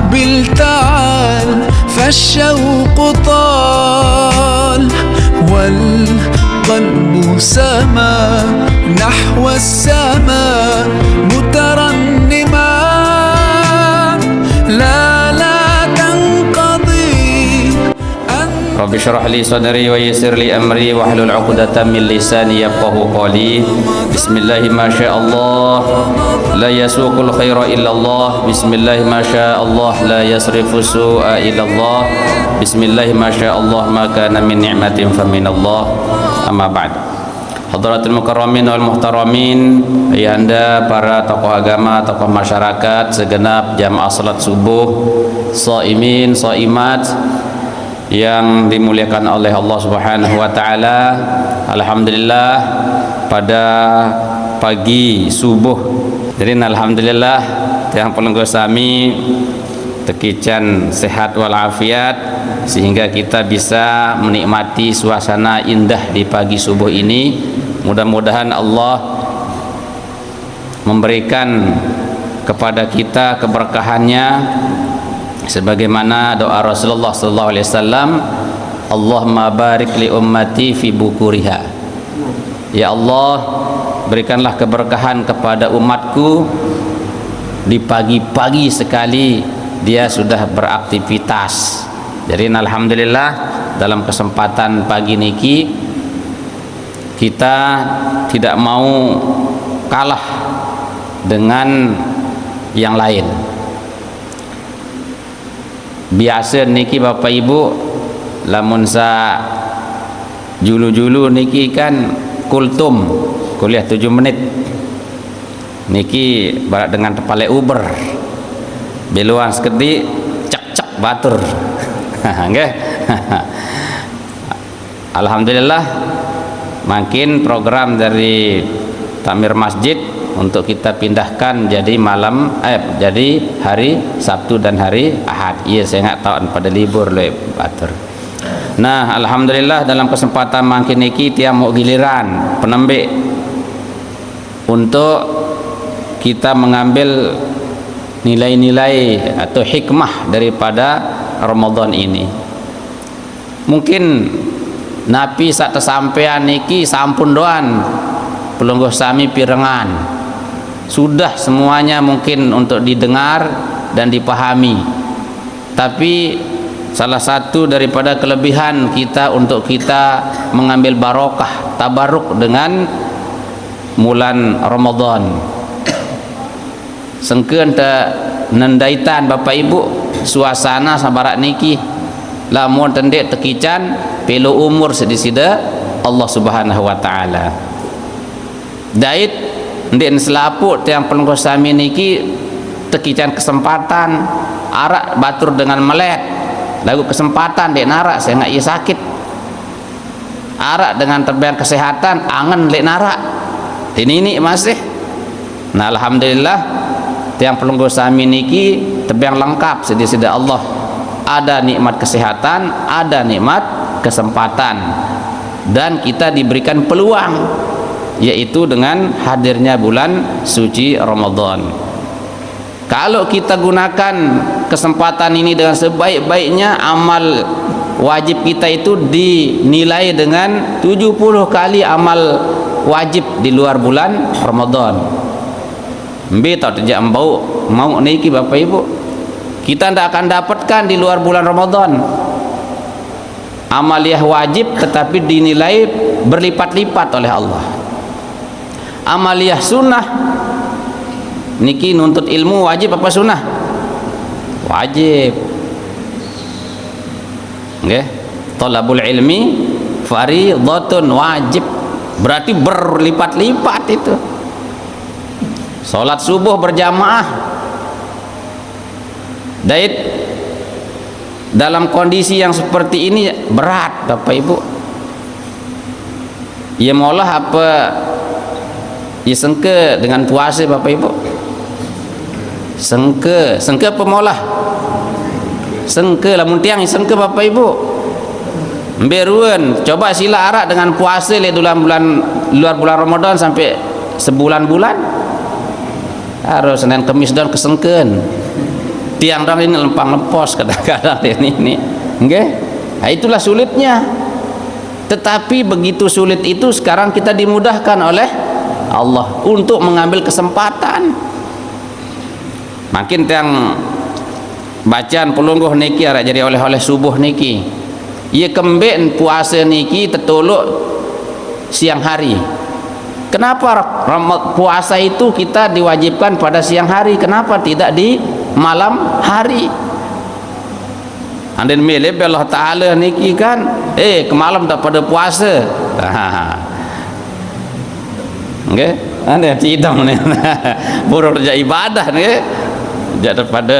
أقبل تعال فالشوق طال والقلب سما نحو السماء مترنما لا تنقضي Rabbi syrah li sadri wa yassir li amri wa hlul 'uqdatam min lisani yafqahu qawli. Bismillah ma syaa Allah la yasuqul khaira illa Allah. Bismillah ma syaa Allah la yasrifu su'a illa Allah. Bismillah ma syaa Allah ma kana min ni'matin fa min Allah. Amma ba'd. Hadratul mukarramin wal muhtaramin, ayahanda para tokoh agama, tokoh masyarakat, segenap jamaah salat subuh, shaimin, shaimat yang dimuliakan oleh Allah Subhanahu wa taala. Alhamdulillah pada pagi subuh. Jadi alhamdulillah yang pelenggo sami tekican sehat walafiat sehingga kita bisa menikmati suasana indah di pagi subuh ini. Mudah-mudahan Allah memberikan kepada kita keberkahannya sebagaimana doa Rasulullah sallallahu alaihi wasallam, Allahumma barik li ummati fi bukuriha. Ya Allah, berikanlah keberkahan kepada umatku di pagi-pagi sekali dia sudah beraktivitas. Jadi alhamdulillah dalam kesempatan pagi niki kita tidak mau kalah dengan yang lain. Biasa niki Bapak Ibu lamun sa julu-julu niki kan kultum kuliah 7 menit niki barat dengan kepala Uber beluan sekedi cek batur. Nggih. Alhamdulillah makin program dari Tamir Masjid untuk kita pindahkan jadi jadi hari Sabtu dan hari Ahad. Iya, saya nggak tahu pada libur le batur. Nah, alhamdulillah dalam kesempatan makin niki tiang mau giliran penembik untuk kita mengambil nilai-nilai atau hikmah daripada Ramadan ini. Mungkin napi saat tersampean niki sampun doan pelungguh sami pirengan. Sudah semuanya mungkin untuk didengar dan dipahami. Tapi salah satu daripada kelebihan kita untuk kita mengambil barokah, tabaruk dengan bulan Ramadan. Sengkeun teu nendaitan Bapak Ibu suasana sabarak niki lamun tendek tekican pelu umur sedisida Allah Subhanahu wa taala. Dait ndek selaput yang pelenggo sami niki tekican kesempatan arak batur dengan melet lagu kesempatan dek narak saya nggak iya sakit arak dengan terbayang kesehatan angen lek narak ini masih. Nah alhamdulillah yang pelenggo sami niki terbayang lengkap sedia Allah, ada nikmat kesehatan, ada nikmat kesempatan, dan kita diberikan peluang yaitu dengan hadirnya bulan suci Ramadan. Kalau kita gunakan kesempatan ini dengan sebaik-baiknya, amal wajib kita itu dinilai dengan 70 kali amal wajib di luar bulan Ramadan. Mbe tau tidak mau niki Bapak Ibu, kita tidak akan dapatkan di luar bulan Ramadan amaliyah wajib, tetapi dinilai berlipat-lipat oleh Allah. Amaliyah sunnah niki nuntut ilmu wajib apa sunnah? Wajib. Nggih. Thalabul ilmi fardhatun wajib. Berarti berlipat-lipat itu. Salat subuh berjamaah. Dait dalam kondisi yang seperti ini berat Bapak Ibu. Ya maulah apa ya sengke dengan puasa Bapak Ibu. Sengke apa maulah? Sengke lamun tiang sengke Bapak Ibu. Mberuan coba sila arak dengan puasa le luar bulan Ramadan sampai sebulan-bulan. Harus Senin Kamis dan kesengkeun. tiang dong ini lempang lempos kadang-kadang ini okay? Nah, itulah sulitnya. Tetapi begitu sulit itu sekarang kita dimudahkan oleh Allah untuk mengambil kesempatan. Makin tiang bacaan pelungguh niki arek jadi oleh-oleh subuh niki. Ia kembek puasa niki tertolok siang hari. Kenapa puasa itu kita diwajibkan pada siang hari? Kenapa tidak di malam hari? Andai milih Allah Ta'ala niki kan ke malam tak pada puasa. Okay? Andai tidam ni buruk kerja ibadah ni jadi pada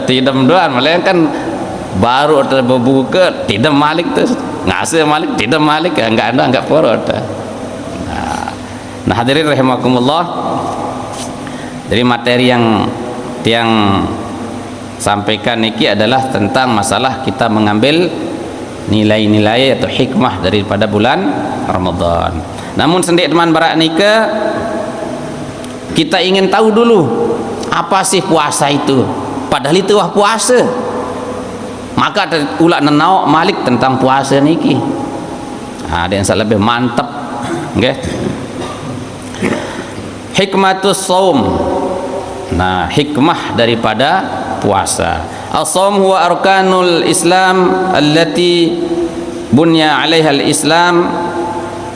tidam doang, melainkan baru terbuka tidam malik tu ngasih malik tidam malik enggak ada enggak porot. Nah hadirin rahimakumullah, dari materi yang sampaikan niki adalah tentang masalah kita mengambil nilai-nilai atau hikmah daripada bulan Ramadan. Namun sendik teman barak nika, kita ingin tahu dulu apa sih puasa itu, padahal itu wah puasa. Maka ulak nenau malik tentang puasa niki. Ada yang lebih mantap, okay? Hikmatus saum. Nah, hikmah daripada puasa. As-saum huwa arkanul Islam allati bunya 'alaiha al-Islam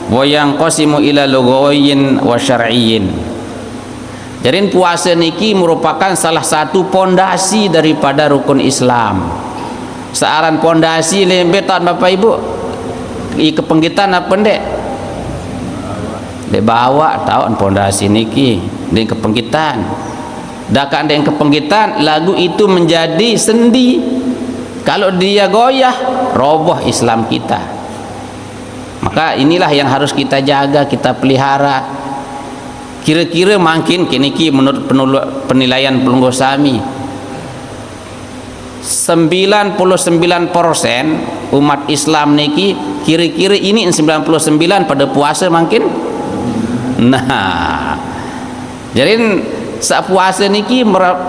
wa yanqasimu ila lughawiyyin wa syar'iyyin. Jadi puasa niki merupakan salah satu pondasi daripada rukun Islam. Searan pondasi lembetan Bapak Ibu i kepenggitan apa ndek? Dek bawa tahu pondasi niki di kepenggitan. Dah kan yang kepenggitan lagu itu menjadi sendi. Kalau dia goyah roboh Islam kita. Maka inilah yang harus kita jaga, kita pelihara. Kira-kira makin kini menurut penilaian pelungguh sami 99% umat Islam niki kira-kira ini 99 pada puasa makin. Nah, jadi saat puasa niki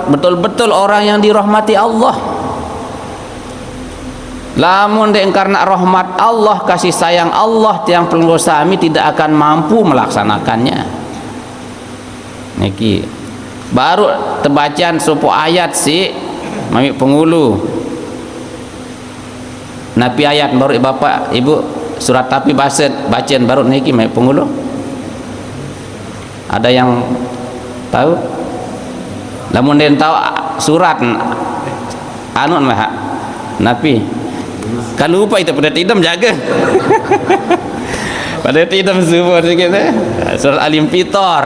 betul-betul orang yang dirahmati Allah. Lamun dek karena rahmat Allah, kasih sayang Allah, tiang pelungguh sami tidak akan mampu melaksanakannya. Niki baru terbacaan sebuah ayat sih mami pengulu. Nabi ayat baru Bapak Ibu surat tapi bacaan baru niki mami pengulu. Ada yang tahu? Lamun den tahu surat anu mah Nabi kan lupa itu pada tidam jaga. Pada tidam subuh sikit surat Al-Infitar.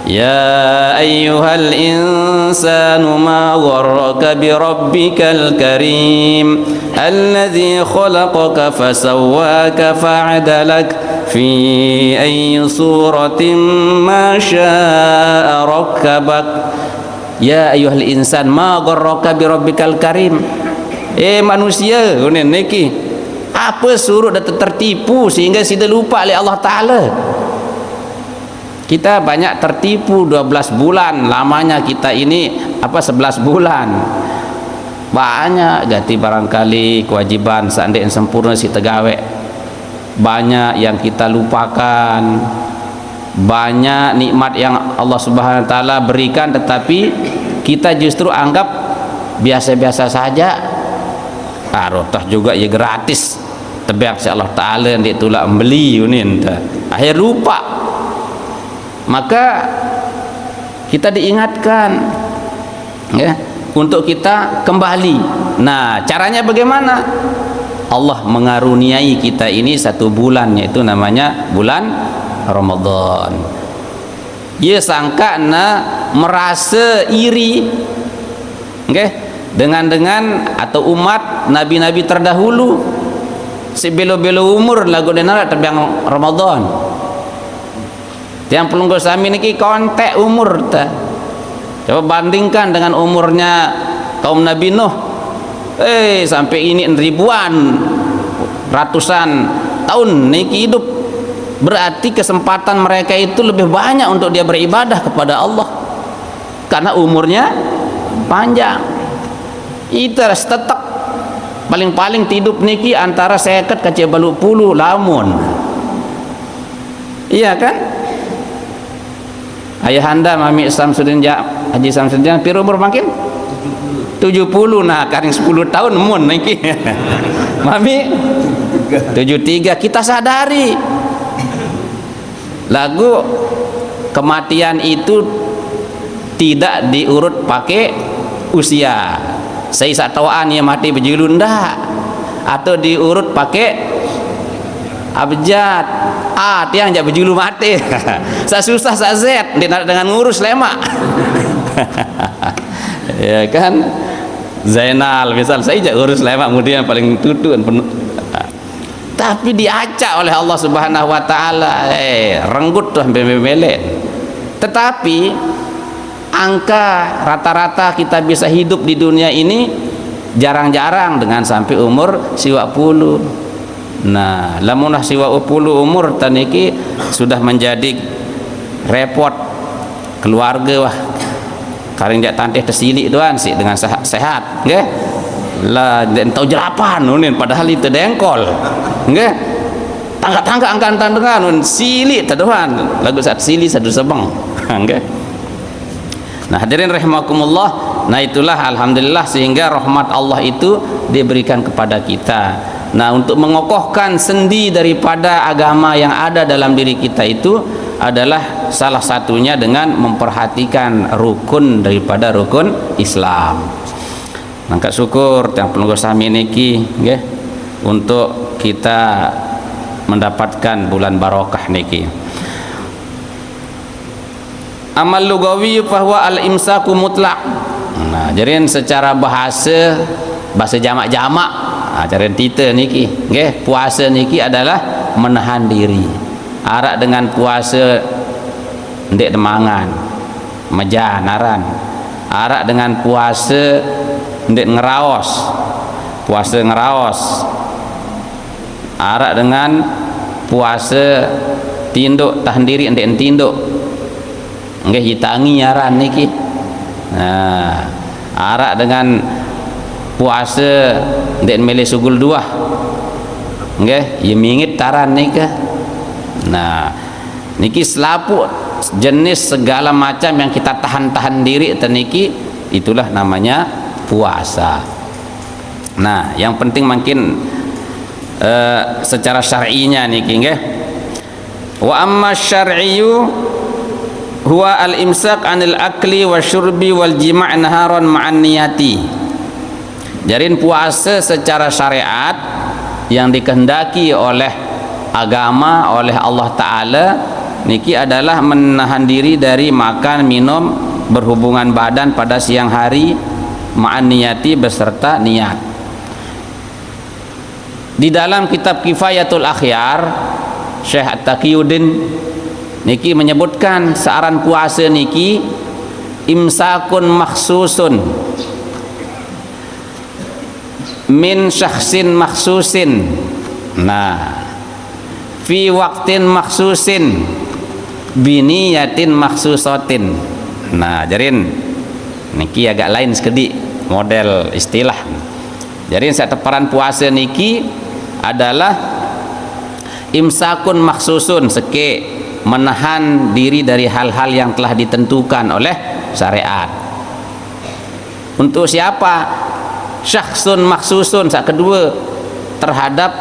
Ya ayyuhal insanu ma gharraka bi rabbikal karim alladzi khalaqaka fasawwaka fa'adalak fi ayyi suratin ma syaa rakkabak. Ya ayyuhal insan ma gharraka bi rabbikal karim. Manusia niki apa suruh dah tertipu sehingga sudah lupa oleh Allah Ta'ala. Kita banyak tertipu 12 bulan lamanya kita ini 11 bulan banyak ganti barangkali kewajiban seandainya sempurna si tegawe, banyak yang kita lupakan, banyak nikmat yang Allah Subhanahu wa taala berikan tetapi kita justru anggap biasa-biasa saja. Toh juga ya gratis tebiak si Allah Ta'ala yang ditulak beli unin akhir lupa. Maka kita diingatkan ya untuk kita kembali. Nah, caranya bagaimana? Allah mengaruniai kita ini satu bulan, yaitu namanya bulan Ramadan. Dia sangka merasa iri, dengan atau umat nabi-nabi terdahulu sebelo-belo umur lagu denara terbiang Ramadan. Yang pelungguh sami niki kontek umur ta. Coba bandingkan dengan umurnya kaum Nabi Nuh. Sampai ini ribuan, ratusan tahun niki hidup. Berarti kesempatan mereka itu lebih banyak untuk dia beribadah kepada Allah. karena umurnya panjang. Itu tetap paling-paling tidup niki antara 50 ke 80 lamun. Iya kan? Ayahanda Mami Samsudin Haji Samsudin piro umur makin 70. Nah karing 10 tahun mun niki. Mami 73. Kita sadari lagu kematian itu tidak diurut pakai usia. Saya satawaan yang mati berjulun dah, atau diurut pakai abjad. Tiang jak berjulu mati. Sa susah sa Z dengan ngurus lemak. Ya kan? Zainal misal saya jak urus lemak kemudian paling tutun penuh. Tapi diacak oleh Allah Subhanahu wa taala. Renggut tuh memelet. Tetapi angka rata-rata kita bisa hidup di dunia ini jarang-jarang dengan sampai umur 50. Nah, lamunah 50 umur taniki sudah menjadi repot keluarga wah. Karing jak tanteh tersilik doan sih dengan sehat, nggih. Lah den tau jerapan nunin padahal itu dengkol. Nggih. Tangga-tangga angkatan dengan silik tadoan. Lagu saat sili sadu sebeng. Nggih. Nah hadirin rahimakumullah, nah itulah alhamdulillah sehingga rahmat Allah itu diberikan kepada kita. Nah untuk mengokohkan sendi daripada agama yang ada dalam diri kita itu adalah salah satunya dengan memperhatikan rukun daripada rukun Islam. Mangkat syukur yang penunggu sami niki nggih untuk kita mendapatkan bulan barokah niki. Amal lugawi bahwa al-imsaku mutlak. Nah, jadi secara bahasa jamak-jamak, ajaran kita niki, nggih, puasa niki adalah menahan diri. Arak dengan puasa ndek demangan, mejanaran. Arak dengan puasa ndek ngeraos, puasa ngeraos. Arak dengan puasa tinduk tahan diri ndek tinduk. Nggih hitangi nyaran niki. Nah, arak dengan puasa ndek mele sugul dua. Nggih, ye mingit taran nika. Nah, niki selapu jenis segala macam yang kita tahan-tahan diri teniki itulah namanya puasa. Nah, yang penting makin secara syar'inya niki nggih. Wa amma syar'iyyu huwa al-imsak anil akli wa syurbi wal jima' naharan ma'an niyati. Jadi puasa secara syariat yang dikehendaki oleh agama, oleh Allah Ta'ala niki adalah menahan diri dari makan, minum, berhubungan badan pada siang hari ma'an niyati beserta niat. Di dalam kitab Kifayatul Akhyar Syekh At-Taqiyuddin niki menyebutkan searan puasa niki imsakun makhsusun min syakhsin makhsusin. Nah, fi waktin makhsusin biniyatin makhsusatin. Nah, jarin niki agak lain sekedik model istilah. Jadi sateparan puasa niki adalah imsakun makhsusun seke menahan diri dari hal-hal yang telah ditentukan oleh syariat. Untuk siapa? Syakhsun makhsusun sak kedua terhadap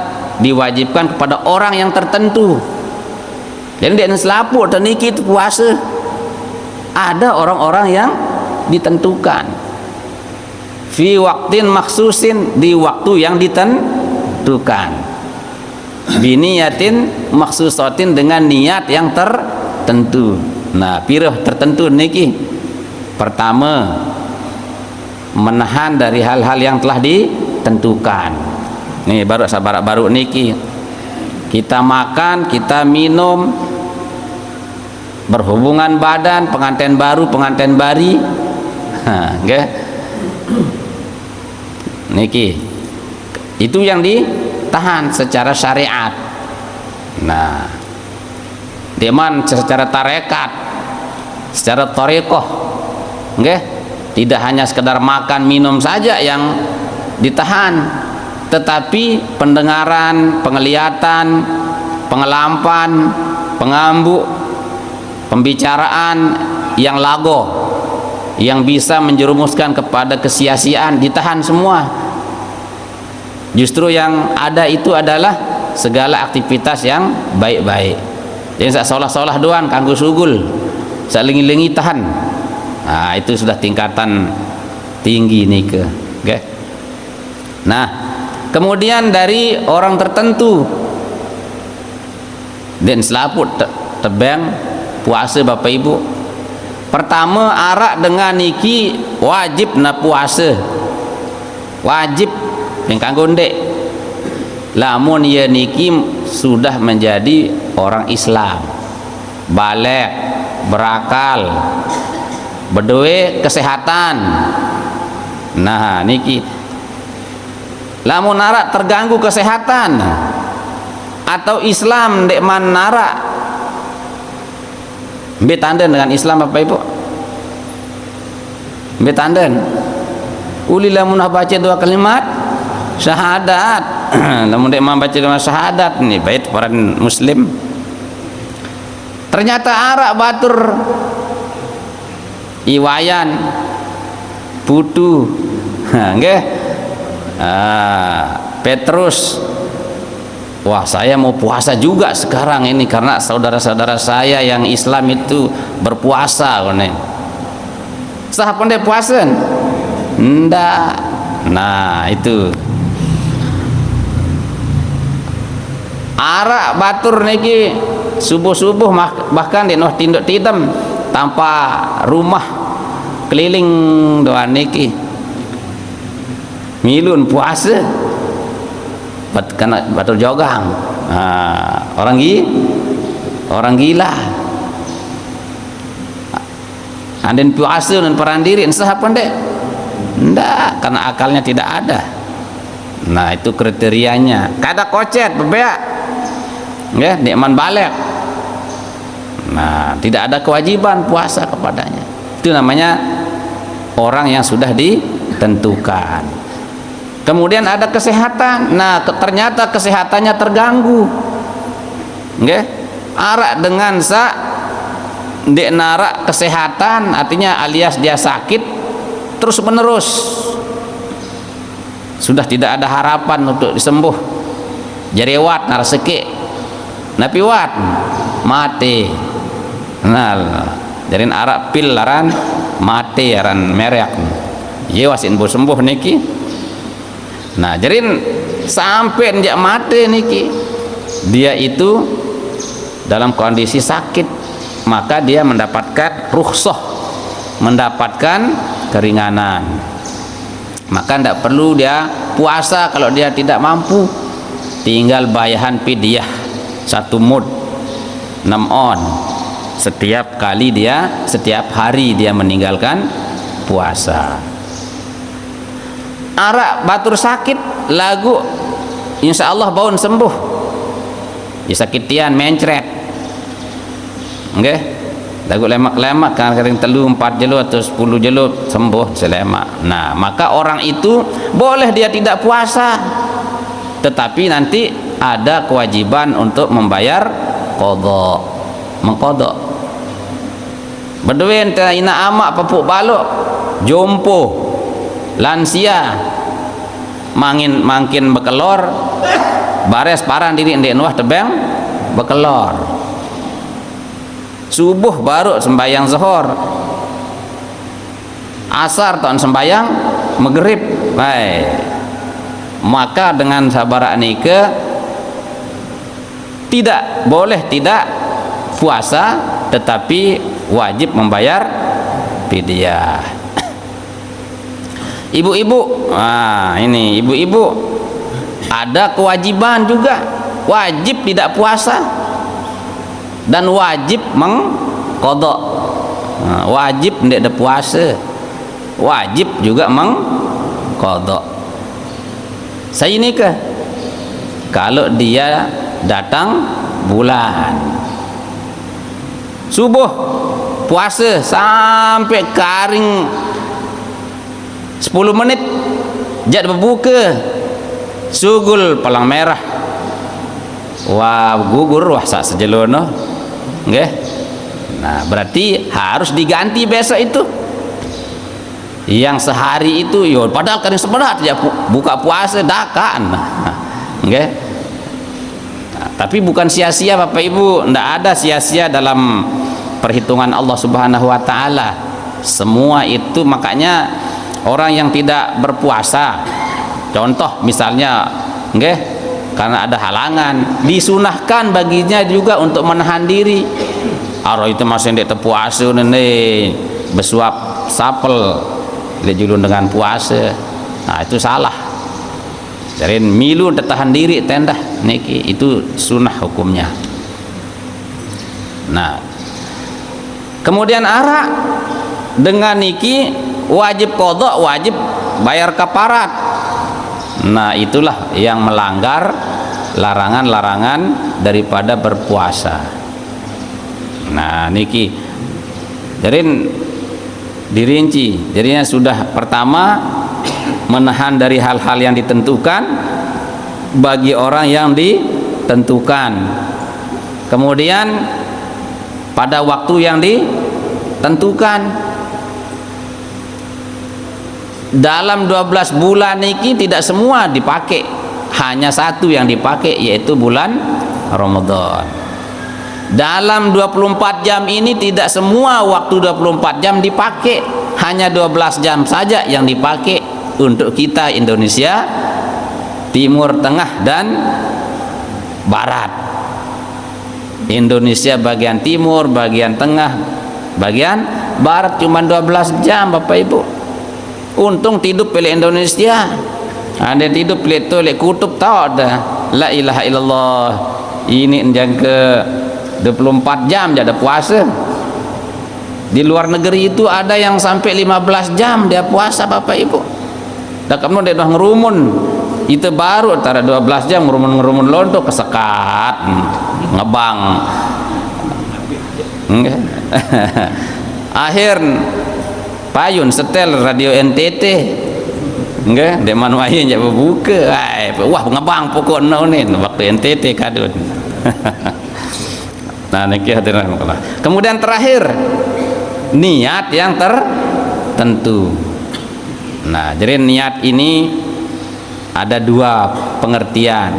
diwajibkan kepada orang yang tertentu. Jadi dia selaput dan niki itu puasa. Ada orang-orang yang ditentukan. Fi waktin makhsusin di waktu yang ditentukan. Biniyatin makhsusatin dengan niat yang tertentu. Nah, pirah tertentu niki. Pertama, menahan dari hal-hal yang telah ditentukan. Nih baru sabar baru niki. Kita makan, kita minum, berhubungan badan, pengantin baru, pengantin bari. Nggih. Niki. Itu yang ditahan secara syariat. Nah, deman secara tarekat, secara thariqah nggih. Tidak hanya sekedar makan minum saja yang ditahan, tetapi pendengaran, penglihatan, pengelampan, pengambuk, pembicaraan yang lago, yang bisa menjerumuskan kepada kesia-siaan ditahan semua. Justru yang ada itu adalah segala aktivitas yang baik-baik. Jadi sak solah-solah doang kanggo sugul, sak lingi-lingi tahan. Nah, itu sudah tingkatan tinggi nih ke. Okay. Nah, kemudian dari orang tertentu dan selaput tebang puasa Bapak Ibu. Pertama, arak dengan niki wajib na puasa. Wajib yang kanggo ndek. Lamun ya niki sudah menjadi orang Islam, balik, berakal, berduwe kesehatan. Nah niki lamun narak terganggu kesehatan atau Islam dek man narak betanden dengan Islam Bapak Ibu, betanden uli lamun baca dua kalimat syahadat lamun dek man baca dua syahadat nih bait para muslim, ternyata arak batur iwayan putu nggih Petrus, wah saya mau puasa juga sekarang ini karena saudara-saudara saya yang Islam itu berpuasa konen. Sah pandai puasa ndak. Nah itu arak batur niki subuh-subuh bahkan di noh tinduk tidam tanpa rumah keliling doan niki milun puasa kena batur jogang. Orang gila anden puasa dan perandiri sah apa ndek ndak karena akalnya tidak ada. Nah itu kriterianya kada kocet bebeak nggih nikman balik. Nah tidak ada kewajiban puasa kepadanya, itu namanya orang yang sudah ditentukan. Kemudian ada kesehatan. Nah ternyata kesehatannya terganggu nggih arak dengan dek narak kesehatan, artinya alias dia sakit terus menerus, sudah tidak ada harapan untuk disembuh. Jarewat narseke napi wat mati. Nah jarin arak pil laran mati aran merek ye wasin bo sembuh niki. Nah jarin sampai njak mati niki dia itu dalam kondisi sakit, maka dia mendapatkan rukhsah, mendapatkan keringanan, maka tidak perlu dia puasa kalau dia tidak mampu, tinggal bayahan fidyah 1 mud 6 on setiap hari dia meninggalkan puasa. Arak batur sakit lagu insya Allah baun sembuh ya sakitian mencret nggih lagu lemak-lemak kan kering telu 4 jelo atau 10 jelo sembuh selemak. Nah maka orang itu boleh dia tidak puasa, tetapi nanti ada kewajiban untuk membayar qadha, mengqadha. Berduin ina amak papuk balok jompo lansia makin bekelor bares parang diri ndek nuah tebeng bekelor subuh baru sembayang zuhur asar tahun sembayang maghrib baik, maka dengan sabar nike tidak boleh tidak puasa, tetapi wajib membayar fidyah. Ibu-ibu, ini ibu-ibu ada kewajiban juga, wajib tidak puasa dan wajib mengqadha. Wajib tidak ada puasa, wajib juga mengqadha. Saya ini kalau dia datang bulan subuh puasa sampai karing 10 menit jad berbuka sugul palang merah wah gugur wah sak sejelono nggih. Nah berarti harus diganti besok itu yang sehari itu yo padahal kan sebenarnya ya buka puasa dakan nggih. Nah, tapi bukan sia-sia Bapak Ibu, ndak ada sia-sia dalam perhitungan Allah Subhanahu wa taala. Semua itu makanya orang yang tidak berpuasa contoh misalnya nggih karena ada halangan disunahkan baginya juga untuk menahan diri. Aro itu masih ndek puasa nene besuap sapel julun dengan puasa. Nah itu salah. Jadi milu tahan diri tendah niki itu sunnah hukumnya. Nah kemudian arak dengan niki wajib qadha, wajib bayar kafarat. Nah itulah yang melanggar larangan-larangan daripada berpuasa. Nah niki jadi dirinci, jadinya sudah pertama menahan dari hal-hal yang ditentukan bagi orang yang ditentukan, kemudian pada waktu yang ditentukan. Dalam 12 bulan niki tidak semua dipakai, hanya satu yang dipakai yaitu bulan Ramadan. Dalam 24 jam ini tidak semua waktu 24 jam dipakai, hanya 12 jam saja yang dipakai untuk kita Indonesia Timur, Tengah dan Barat. Indonesia bagian timur, bagian tengah, bagian barat cuma 12 jam Bapak Ibu. Untung tidur pilih Indonesia. Ada tidur pilih tolek kutub tahu ada. La ilaha illallah. Ini menjaga 24 jam jadi puasa. Di luar negeri itu ada yang sampai 15 jam dia puasa Bapak Ibu. Dah kamu dia dah ngerumun. Itu baru antara 12 jam ngerumun lontok kesekat ngebang. Akhir payun setel radio NTT nggak dek manuain jak buka wah ngebang pokok nih waktu NTT kadun. Nah niki hadirin kemudian terakhir niat yang tertentu. Nah jadi niat ini ada dua pengertian.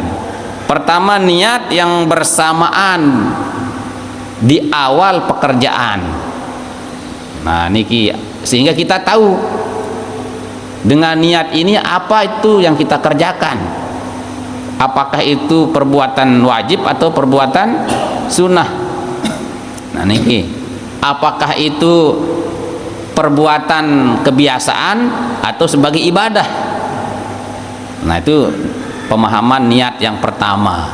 Pertama niat yang bersamaan di awal pekerjaan. Nah niki sehingga kita tahu dengan niat ini apa itu yang kita kerjakan, apakah itu perbuatan wajib atau perbuatan sunnah. Nah niki apakah itu perbuatan kebiasaan atau sebagai ibadah. Nah itu pemahaman niat yang pertama,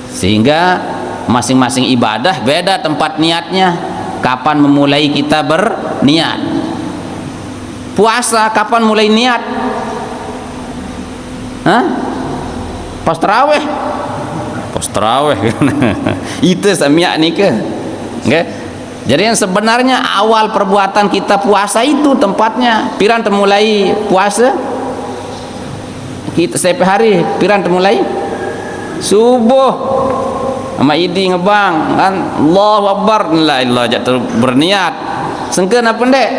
sehingga masing-masing ibadah beda tempat niatnya. Kapan memulai kita berniat? Puasa kapan mulai niat? Hah? Pas tarawih. Pas tarawih. Itu samiak nikah. Nggih. Jadi yang sebenarnya awal perbuatan kita puasa itu tempatnya piran temulai puasa. Kita sampai hari piran temulai subuh sama idi ngebang kan Allahu Akbar la ilaha jatuh berniat sengke napa ndek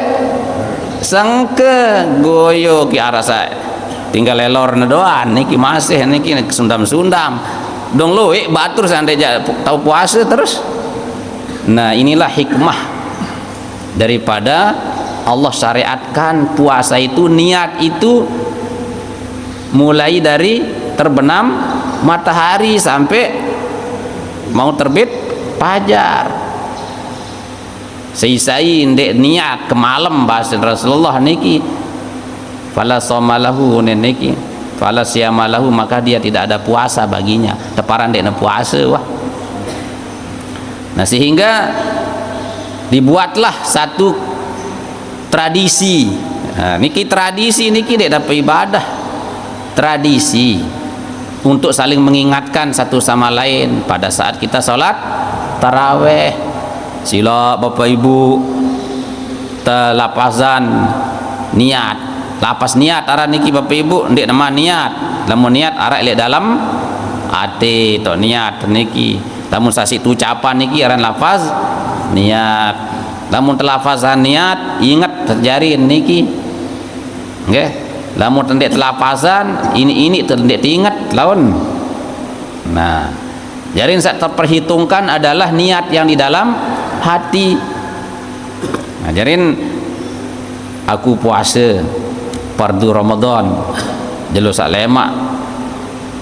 sengke goyo ki arah saya tinggal lelor doan niki masih niki sundam-sundam dong loe batur seandainya tahu puasa terus. Nah inilah hikmah daripada Allah syariatkan puasa itu, niat itu mulai dari terbenam matahari sampai mau terbit fajar. Seisai ndek niat ke malam bahasa Rasulullah niki fala somalahu niki fala siyamalahu, maka dia tidak ada puasa baginya. Teparan ndek puasa wah. Nah sehingga dibuatlah satu tradisi. Nah, niki tradisi niki ndek dapat ibadah. Tradisi untuk saling mengingatkan satu sama lain pada saat kita sholat taraweh. sila Bapak Ibu telapazan niat, lapas niat arah niki Bapak Ibu ndik nama niat, lamun niat arah lek dalam ati tok niat niki, lamun sasi ucapan niki aran lafaz niat, lamun telafazan niat ingat terjadi niki nggih, lamun tendek telafazan ini tendek diingat lawan. Nah, jadi yang saya terperhitungkan adalah niat yang di dalam hati. Nah, jadi aku puasa fardu Ramadan jelo sak lemak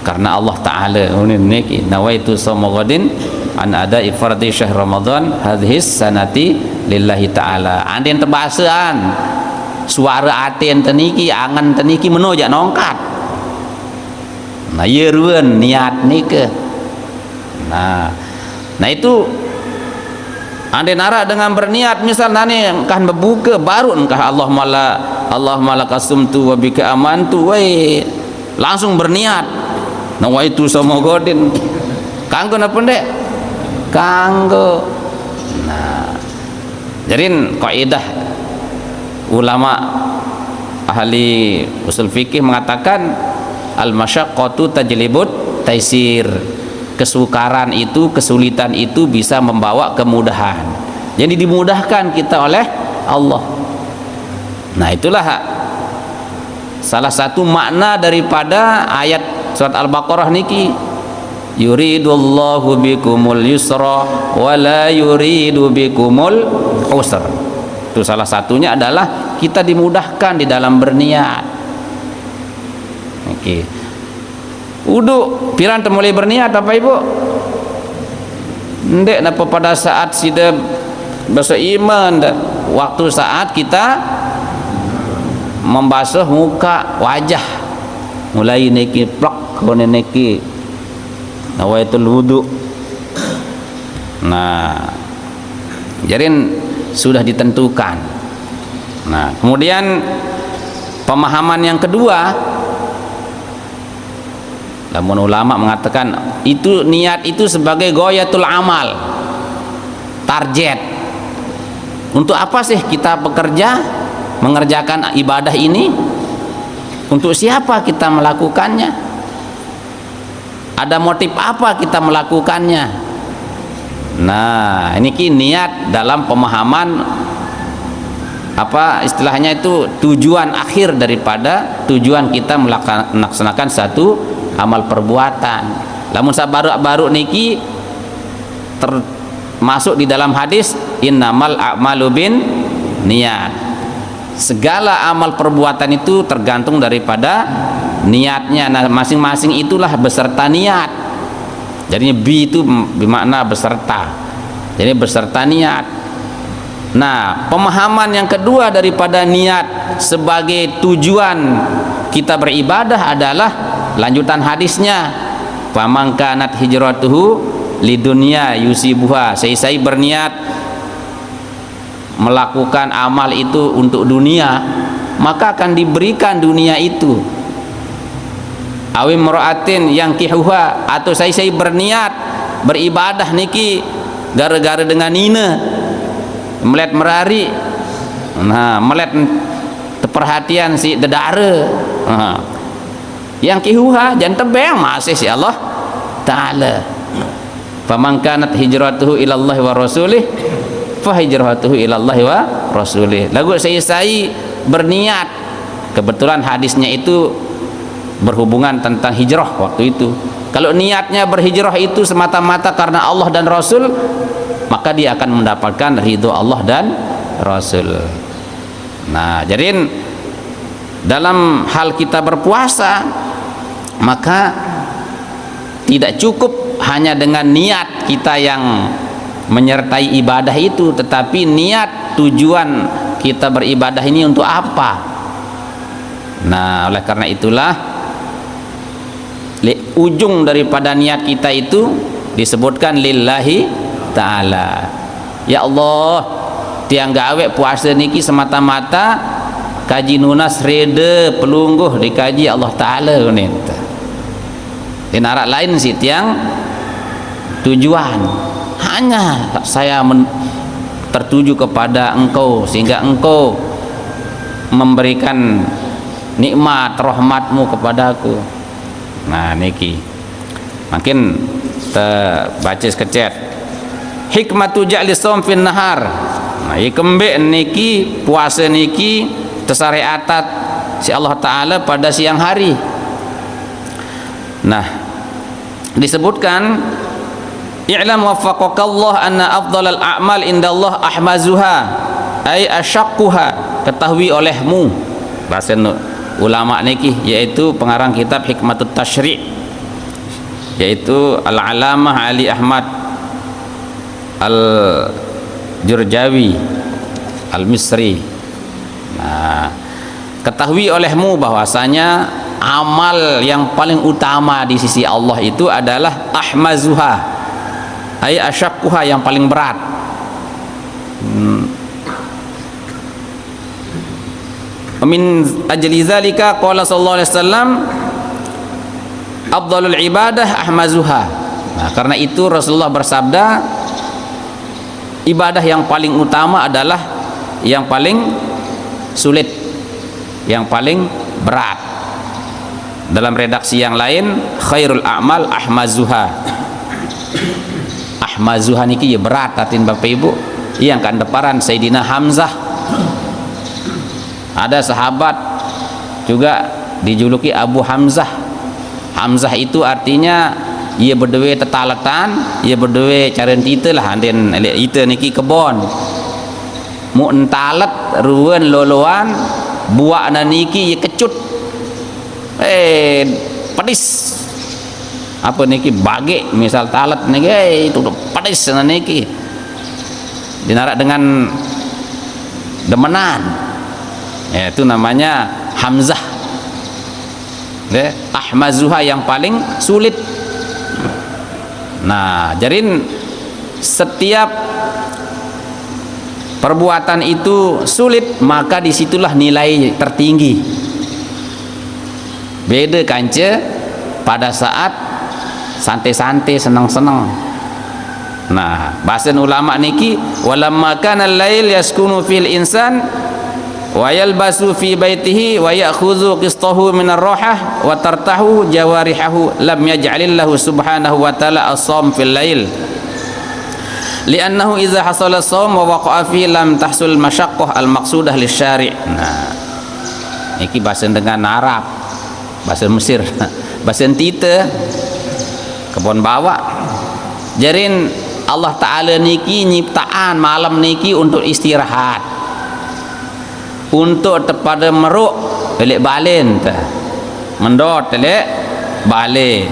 karena Allah Taala niki nawaitu shauma ghadin an ada ifradi syahr Ramadan hadhis sanati lillahi taala. Andien tebasaan suara aten teniki angan teniki menojak nongkat. Nah yeruan niat nike. Nah itu andai nara dengan berniat misal nani engkah berbuka baru engkah Allah mala kasumtu wa bika amantu wai langsung berniat nawaitu shauma ghadin kanggo napa ndek kanggo. Nah jadi kaidah ulama ahli usul fikih mengatakan al masyaqqatu tajlibut taisir. Kesukaran itu, kesulitan itu bisa membawa kemudahan. Jadi dimudahkan kita oleh Allah. Nah itulah salah satu makna daripada ayat surat Al-Baqarah niki, yuridullahu bikumul yusra wa la yuridu bikumul usra. Itu salah satunya adalah kita dimudahkan di dalam berniat. Oke. Uduk piran mulai berniat apa Ibu? Ndek napa pada saat sida basuh iman waktu saat kita membasuh muka wajah mulai niki plak kone niki nawaitul wudu. Nah jadi sudah ditentukan. Nah kemudian pemahaman yang kedua, namun ulama mengatakan itu niat itu sebagai ghayatul amal, target. Untuk apa sih kita bekerja mengerjakan ibadah ini? Untuk siapa kita melakukannya? Ada motif apa kita melakukannya? Nah ini niat dalam pemahaman apa istilahnya itu tujuan akhir daripada tujuan kita melaksanakan satu amal perbuatan. Lamun baru niki termasuk di dalam hadis innamal a'malu bin niat. Segala amal perbuatan itu tergantung daripada niatnya. Nah masing-masing itulah beserta niat. Jadi bi itu bermakna beserta. Jadi beserta niat. Nah pemahaman yang kedua daripada niat sebagai tujuan kita beribadah adalah lanjutan hadisnya, faman kanat hijratuhu lidunya yusibuha. Saya berniat melakukan amal itu untuk dunia, maka akan diberikan dunia itu. Awim muraatin yang kihuha, atau saya berniat beribadah niki gara-gara dengan ina melihat merari, nah melihat perhatian si dedara. Nah, yang kihuha jangan tebeng masih si Allah Ta'ala. Faman kanat hijratuhu ilallahi wa rasulih fa hijratuhu ilallahi wa rasulih. Lagu saya berniat, kebetulan hadisnya itu berhubungan tentang hijrah waktu itu. Kalau niatnya berhijrah itu semata-mata karena Allah dan Rasul, maka dia akan mendapatkan ridho Allah dan Rasul. Nah jadi dalam hal kita berpuasa, maka tidak cukup hanya dengan niat kita yang menyertai ibadah itu, tetapi niat tujuan kita beribadah ini untuk apa. Nah oleh karena itulah ujung daripada niat kita itu disebutkan lillahi ta'ala. Ya Allah, tiang gawe puasa niki semata-mata kaji nunas rede pelungguh dikaji Allah Ta'ala nenta. Di narak lain sih tiang tujuan hanya saya tertuju kepada engkau sehingga engkau memberikan nikmat rahmatmu kepadaku. Nah niki makin baca sekecet hikmatu ja'li shaum fin nahar. Nah ikembe niki puasa niki tersariatat si Allah Ta'ala pada siang hari. Nah disebutkan i'lam waffaqakallah anna afdalal a'mal indallah ahmazuha ay asyaqquha, ketahui olehmu bahasa ulama niki yaitu pengarang kitab Hikmatut Tasyri' yaitu Al-Alamah Ali Ahmad Al-Jurjawi Al-Misri. Nah ketahui olehmu bahwasanya amal yang paling utama di sisi Allah itu adalah ahmazuha ay asyaqquha, yang paling berat. Min ajli zalika qala sallallahu alaihi wasallam afdalul ibadah ahmazuha. Nah karena itu Rasulullah bersabda ibadah yang paling utama adalah yang paling sulit, yang paling berat. Dalam redaksi yang lain khairul a'mal ahmazuha. Ahmazuha niki ya berat atin Bapak Ibu. Yang kan deparan Sayyidina Hamzah. Ada sahabat juga dijuluki Abu Hamzah. Hamzah itu artinya ia berdua tetaletan, ia berdua caren tita lah anden ita niki kebon. Mu entalet ruwen loloan buakna niki ia kecut. Pedis. Apa niki bage misal talet niki itu pedis niki. Dinarak dengan demenan. Ya, itu namanya Hamzah. Ahmazuha yang paling sulit. Nah, jadi setiap perbuatan itu sulit, maka disitulah nilai tertinggi. Beda kanca pada saat santai-santai senang-senang. Nah, bahasa ulama niki walamma kana al-lail yaskunu fil insan wa yalbasu fi baitihi wa ya'khudhu qistahu min ar-rahah wa tartahu jawarihahu lam yaj'alillahu subhanahu wa ta'ala as-shaum fil lail li'annahu idza hasala as-shaum wa waqa'a fi lam tahsul masyaqqah al-maqsudah lisyari'. Nah iki bahasa dengan Arab, bahasa Mesir, bahasa tita kebon bawa. Jarin Allah Ta'ala niki nyiptaan malam niki untuk istirahat, untuk tepada meruk telik balen mendot telik bale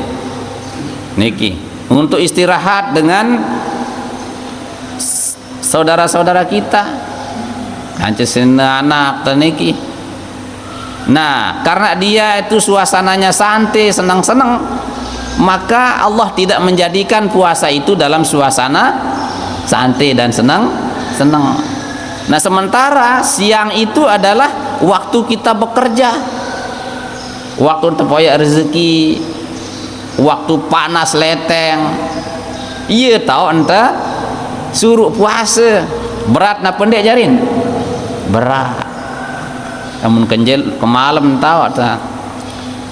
niki untuk istirahat dengan saudara-saudara kita kanca anak niki. Nah karena dia itu suasananya santai senang-senang, maka Allah tidak menjadikan puasa itu dalam suasana santai dan senang-senang. Nah sementara siang itu adalah waktu kita bekerja, waktu tempoyak rezeki, waktu panas leteng. Iya tahu ente suruh puasa berat na pendek jarin berat. Namun kenjel ke malam tahu ta.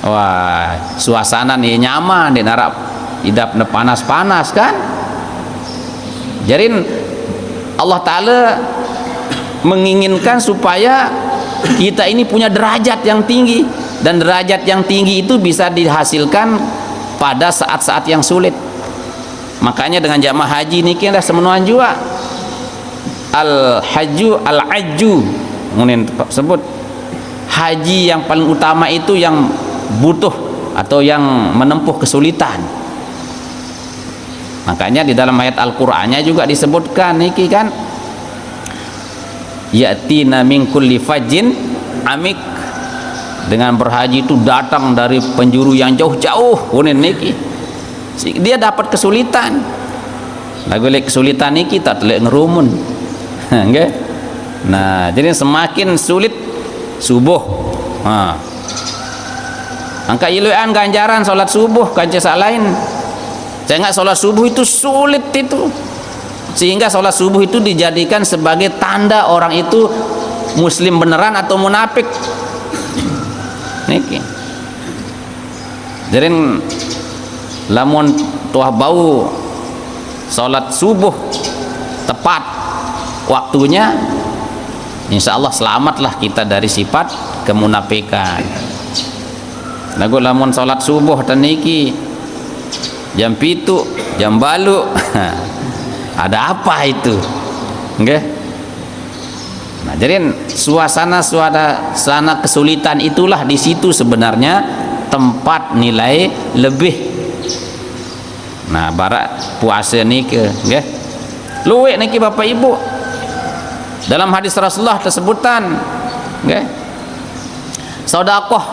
Wah suasana nih nyaman di narap idap na panas-panas kan. Jarin Allah Ta'ala menginginkan supaya kita ini punya derajat yang tinggi, dan derajat yang tinggi itu bisa dihasilkan pada saat-saat yang sulit. Makanya dengan jamaah haji niki ada semenuan jua al-haju al-ajju ngunin sebut haji yang paling utama itu yang butuh atau yang menempuh kesulitan. Makanya di dalam ayat Al-Qur'annya juga disebutkan niki kan yatina min kulli fajjin amik, dengan berhaji itu datang dari penjuru yang jauh-jauh kunin niki dia dapat kesulitan lagu kesulitan niki tak telek ngerumun nggih. Nah jadi semakin sulit subuh angka iluan ganjaran salat subuh kanca sak lain. Saya ingat salat subuh itu sulit itu sehingga sholat subuh itu dijadikan sebagai tanda orang itu muslim beneran atau munafik. Niki jadi lamun tuah bau sholat subuh tepat waktunya, insya Allah selamatlah kita dari sifat kemunafikan. Lagu lamun sholat subuh teniki jam 7 jam balu ada apa itu enggak? Nah, jadi suasana kesulitan itulah di situ sebenarnya tempat nilai lebih. Nah, barak puasa niki nggih. Luwek niki Bapak Ibu. Dalam hadis Rasulullah tersebutan nggih. Sedekah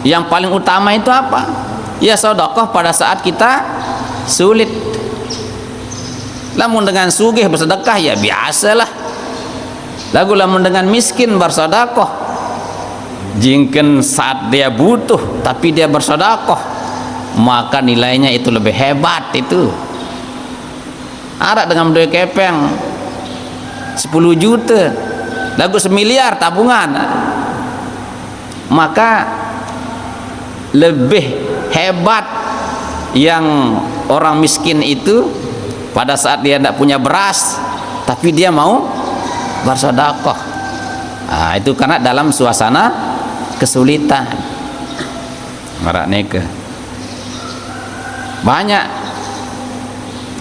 yang paling utama itu apa? Ya sedekah pada saat kita sulit. Lamun dengan sugih bersedekah ya biasalah. Lagu lamun dengan miskin bersedekah, jingken saat dia butuh tapi dia bersedekah, maka nilainya itu lebih hebat itu. Ada dengan duit kepeng 10 juta, lagu 1 miliar tabungan, maka lebih hebat yang orang miskin itu pada saat dia tidak punya beras tapi dia mau bersedekah. Nah, itu karena dalam suasana kesulitan. Marak neke banyak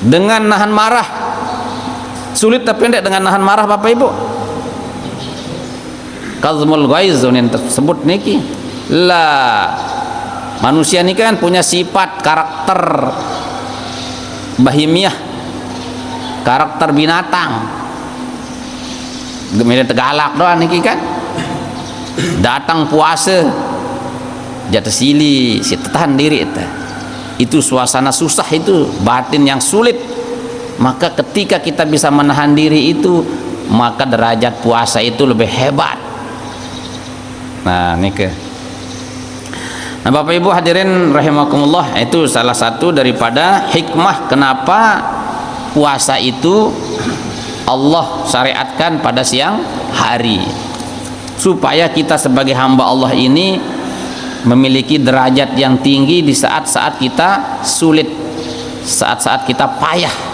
dengan nahan marah sulit, tapi tidak dengan nahan marah Bapak Ibu. Kazmul ghaiz yang tersebut niki lah, manusia ini kan punya sifat karakter bahimiah, karakter binatang. Kemudian tegalak doang niki kan, datang puasa jatuh sili si tahan diri itu suasana susah, itu batin yang sulit. Maka ketika kita bisa menahan diri itu, maka derajat puasa itu lebih hebat. Nah niki. Nah Bapak Ibu hadirin rahimakumullah, itu salah satu daripada hikmah kenapa puasa itu Allah syariatkan pada siang hari, supaya kita sebagai hamba Allah ini memiliki derajat yang tinggi di saat-saat kita sulit, saat-saat kita payah.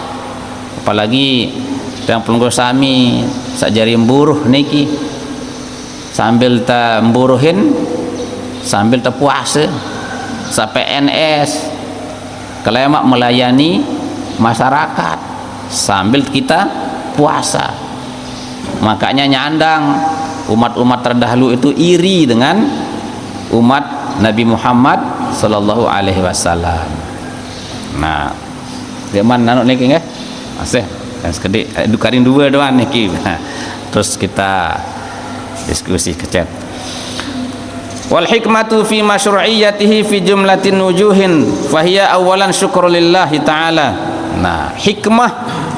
Apalagi yang pelunggur sami sajari emburuh niki, sambil ta emburuhin sambil ta puasa sampai NS kelemak melayani masyarakat sambil kita puasa. Makanya nyandang umat-umat terdahulu itu iri dengan umat Nabi Muhammad sallallahu alaihi wasallam. Nah, zaman nanu niki nggih? Asih, dan sekedik dukarin dua doang niki. Terus kita diskusi kecil. Wal hikmatu fi masyru'iyyatihi fi jumlatin wujuhin fahiya awalan syukrulillah taala. Nah, hikmah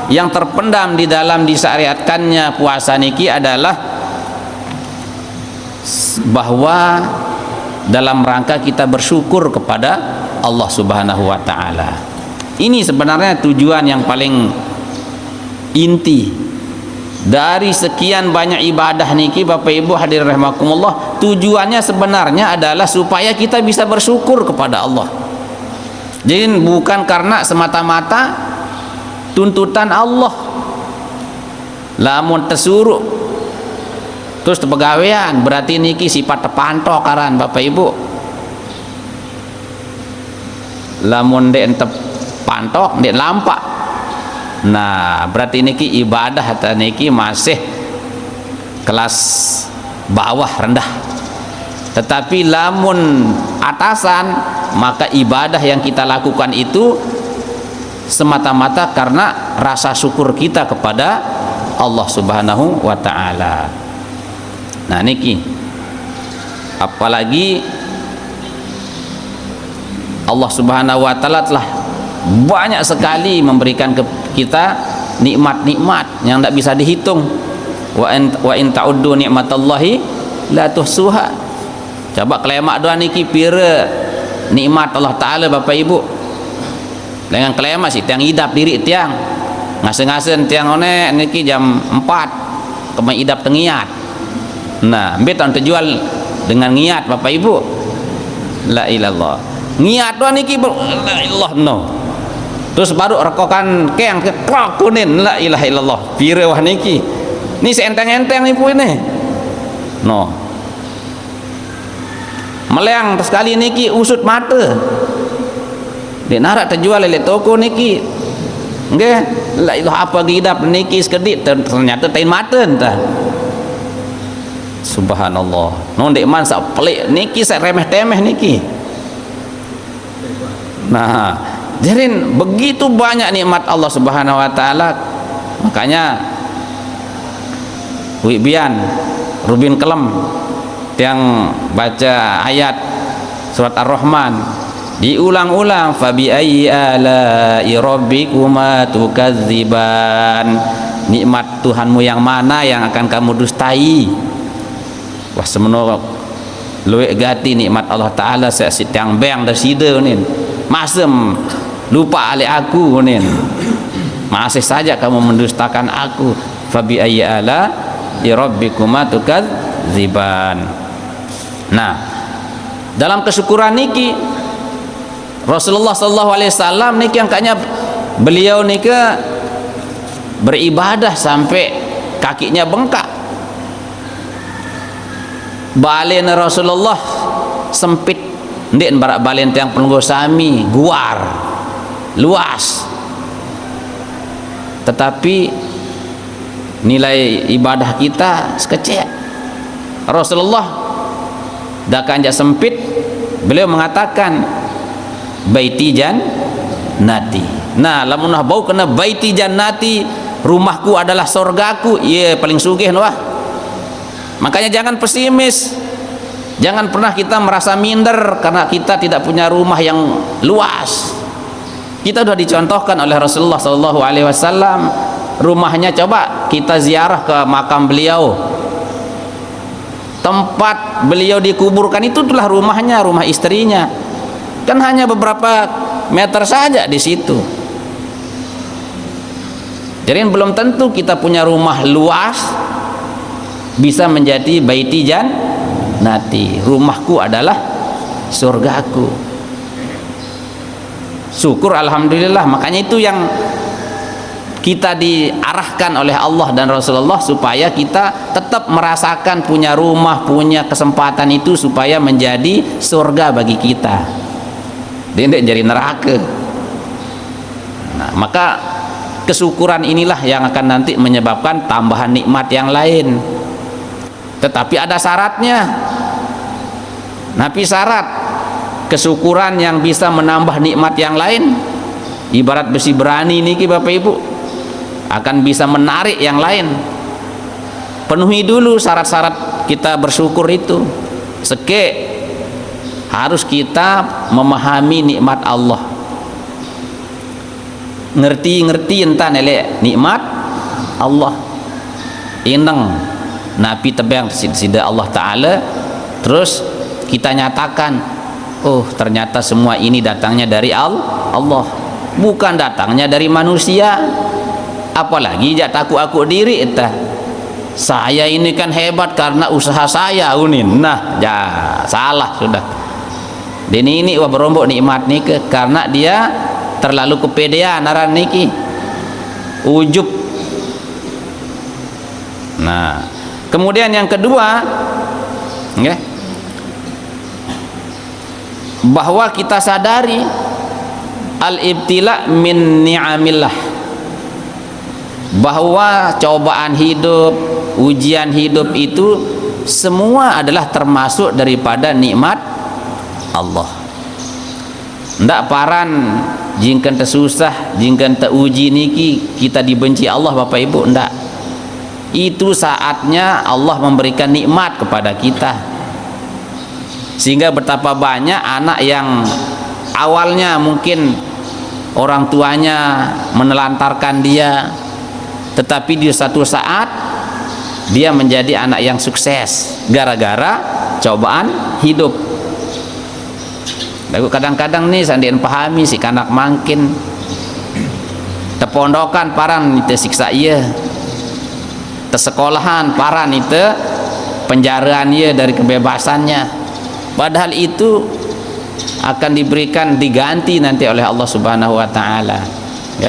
yang terpendam di dalam disyariatkannya puasa niki adalah bahwa dalam rangka kita bersyukur kepada Allah Subhanahu wa taala. Ini sebenarnya tujuan yang paling inti dari sekian banyak ibadah niki Bapak Ibu hadirin rahimakumullah. Tujuannya sebenarnya adalah supaya kita bisa bersyukur kepada Allah. Jadi bukan karena semata-mata tuntutan Allah, lamun tersuruh terus pegawaian berarti niki sifat terpantau karan Bapak Ibu. Lamun dek pantok dek lampak, nah berarti niki ibadah atau niki masih kelas bawah rendah. Tetapi lamun atasan, maka ibadah yang kita lakukan itu semata-mata karena rasa syukur kita kepada Allah Subhanahu wa taala. Nah niki apalagi Allah Subhanahu wa taala telah banyak sekali memberikan ke kita nikmat-nikmat yang tidak bisa dihitung. Wa in ta'uddu nikmatallahi la tuhsuha. Coba kelemak doa niki pira nikmat Allah taala Bapak Ibu. Dengan kelema sih tiang hidap diri tiang ngase-ngase tiang one niki jam 4 kemai idap tengiat. Nah, ambet tahun terjual dengan niat Bapak Ibu. La ilallah. Niat doang niki la ilallah no. Terus baru rekokan keng ke kunin la ilaha illallah. Pire wah niki. Ini seenteng-enteng nih pu ini. No. Meleang sekali niki usut mata. Dia narak terjual lele toko niki. Nggih, la ilah apa gidap niki sekedip ternyata tain mata entah. Subhanallah. Non dek man sak pelik niki sak remeh-temeh niki. Nah, jadi begitu banyak nikmat Allah Subhanahu wa taala. Makanya Wibian Rubin Kelem yang baca ayat surat Ar-Rahman diulang-ulang, fabi ayyi ala'i rabbikuma tukadziban, nikmat Tuhanmu yang mana yang akan kamu dustai. Wah semono luwek gati nikmat Allah taala sak sitang beng dah sida nin masem lupa ale aku nin masih saja kamu mendustakan aku. Fabi ayyi ala'i rabbikuma tukadziban. Nah, dalam kesyukuran niki Rasulullah sallallahu alaihi wasallam niki angkanya beliau niki beribadah sampai kakinya bengkak. Balen Rasulullah sempit, ndek barak balen tiang penunggu sami guar luas. Tetapi nilai ibadah kita sekecil. Rasulullah dah kanjak sempit, beliau mengatakan baiti jannati. Nah, lamun bau kena baiti jannati, rumahku adalah surgaku, iya paling sugih wah. Makanya jangan pesimis. Jangan pernah kita merasa minder karena kita tidak punya rumah yang luas. Kita sudah dicontohkan oleh Rasulullah sallallahu alaihi wasallam, rumahnya coba kita ziarah ke makam beliau. Tempat beliau dikuburkan itu itulah rumahnya, rumah istrinya. Kan hanya beberapa meter saja di situ. Jadi belum tentu kita punya rumah luas bisa menjadi baiti jannati. Rumahku adalah surgaku. Syukur alhamdulillah. Makanya itu yang kita diarahkan oleh Allah dan Rasulullah supaya kita tetap merasakan punya rumah, punya kesempatan itu supaya menjadi surga bagi kita. Dia tidak jadi neraka. Nah, maka kesyukuran inilah yang akan nanti menyebabkan tambahan nikmat yang lain. Tetapi ada syaratnya. Nabi syarat kesyukuran yang bisa menambah nikmat yang lain. Ibarat besi berani niki Bapak Ibu akan bisa menarik yang lain. Penuhi dulu syarat-syarat kita bersyukur itu. Seke harus kita memahami nikmat Allah. Ngerti entah nele nikmat Allah. Ineng Nabi tebang sida Allah Ta'ala. Terus kita nyatakan, oh ternyata semua ini datangnya dari Allah, bukan datangnya dari manusia. Apalagi jak aku diri entah. Saya ini kan hebat karena usaha saya unin. Nah, ya salah sudah. Dan ini wah berombok nikmat niki karena dia terlalu kepedean aran niki. Ujub. Nah, kemudian yang kedua, ya, bahwa kita sadari al-ibtila min ni'amillah, bahwa cobaan hidup, ujian hidup itu semua adalah termasuk daripada nikmat Allah. Ndak paran jingkan tersusah, jingkan teruji niki kita dibenci Allah Bapak Ibu, ndak. Itu saatnya Allah memberikan nikmat kepada kita. Sehingga betapa banyak anak yang awalnya mungkin orang tuanya menelantarkan dia, tetapi di satu saat dia menjadi anak yang sukses gara-gara cobaan hidup. Lalu kadang-kadang nih sandian pahami si kanak mangkin Tepondokan paran nite siksa ia, tersekolahan paran nite penjaraan ia dari kebebasannya. Padahal itu akan diberikan, diganti nanti oleh Allah Subhanahu wa taala, ya.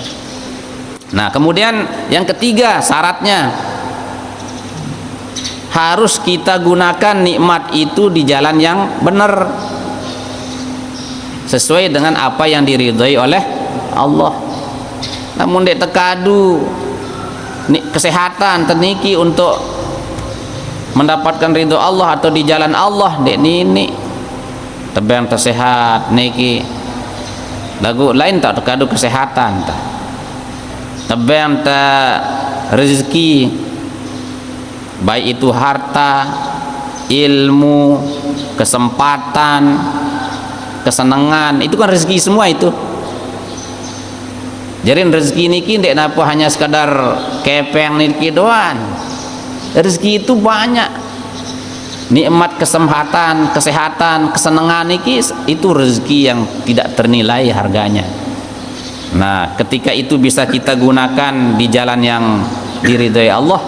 Nah, kemudian yang ketiga syaratnya harus kita gunakan nikmat itu di jalan yang benar, sesuai dengan apa yang diridhai oleh Allah. Namun dek tekadu kesehatan teniki untuk mendapatkan ridho Allah atau di jalan Allah, dek nini tebang tersehat niki lagu lain tak terkadu kesehatan tak tebang tak rezeki, baik itu harta, ilmu, kesempatan, kesenangan, itu kan rezeki semua itu. Jadi rezeki niki ndek napa hanya sekadar kepeng niki doang. Rezeki itu banyak. Nikmat kesempatan, kesehatan, kesenangan niki itu rezeki yang tidak ternilai harganya. Nah, ketika itu bisa kita gunakan di jalan yang diridhai Allah,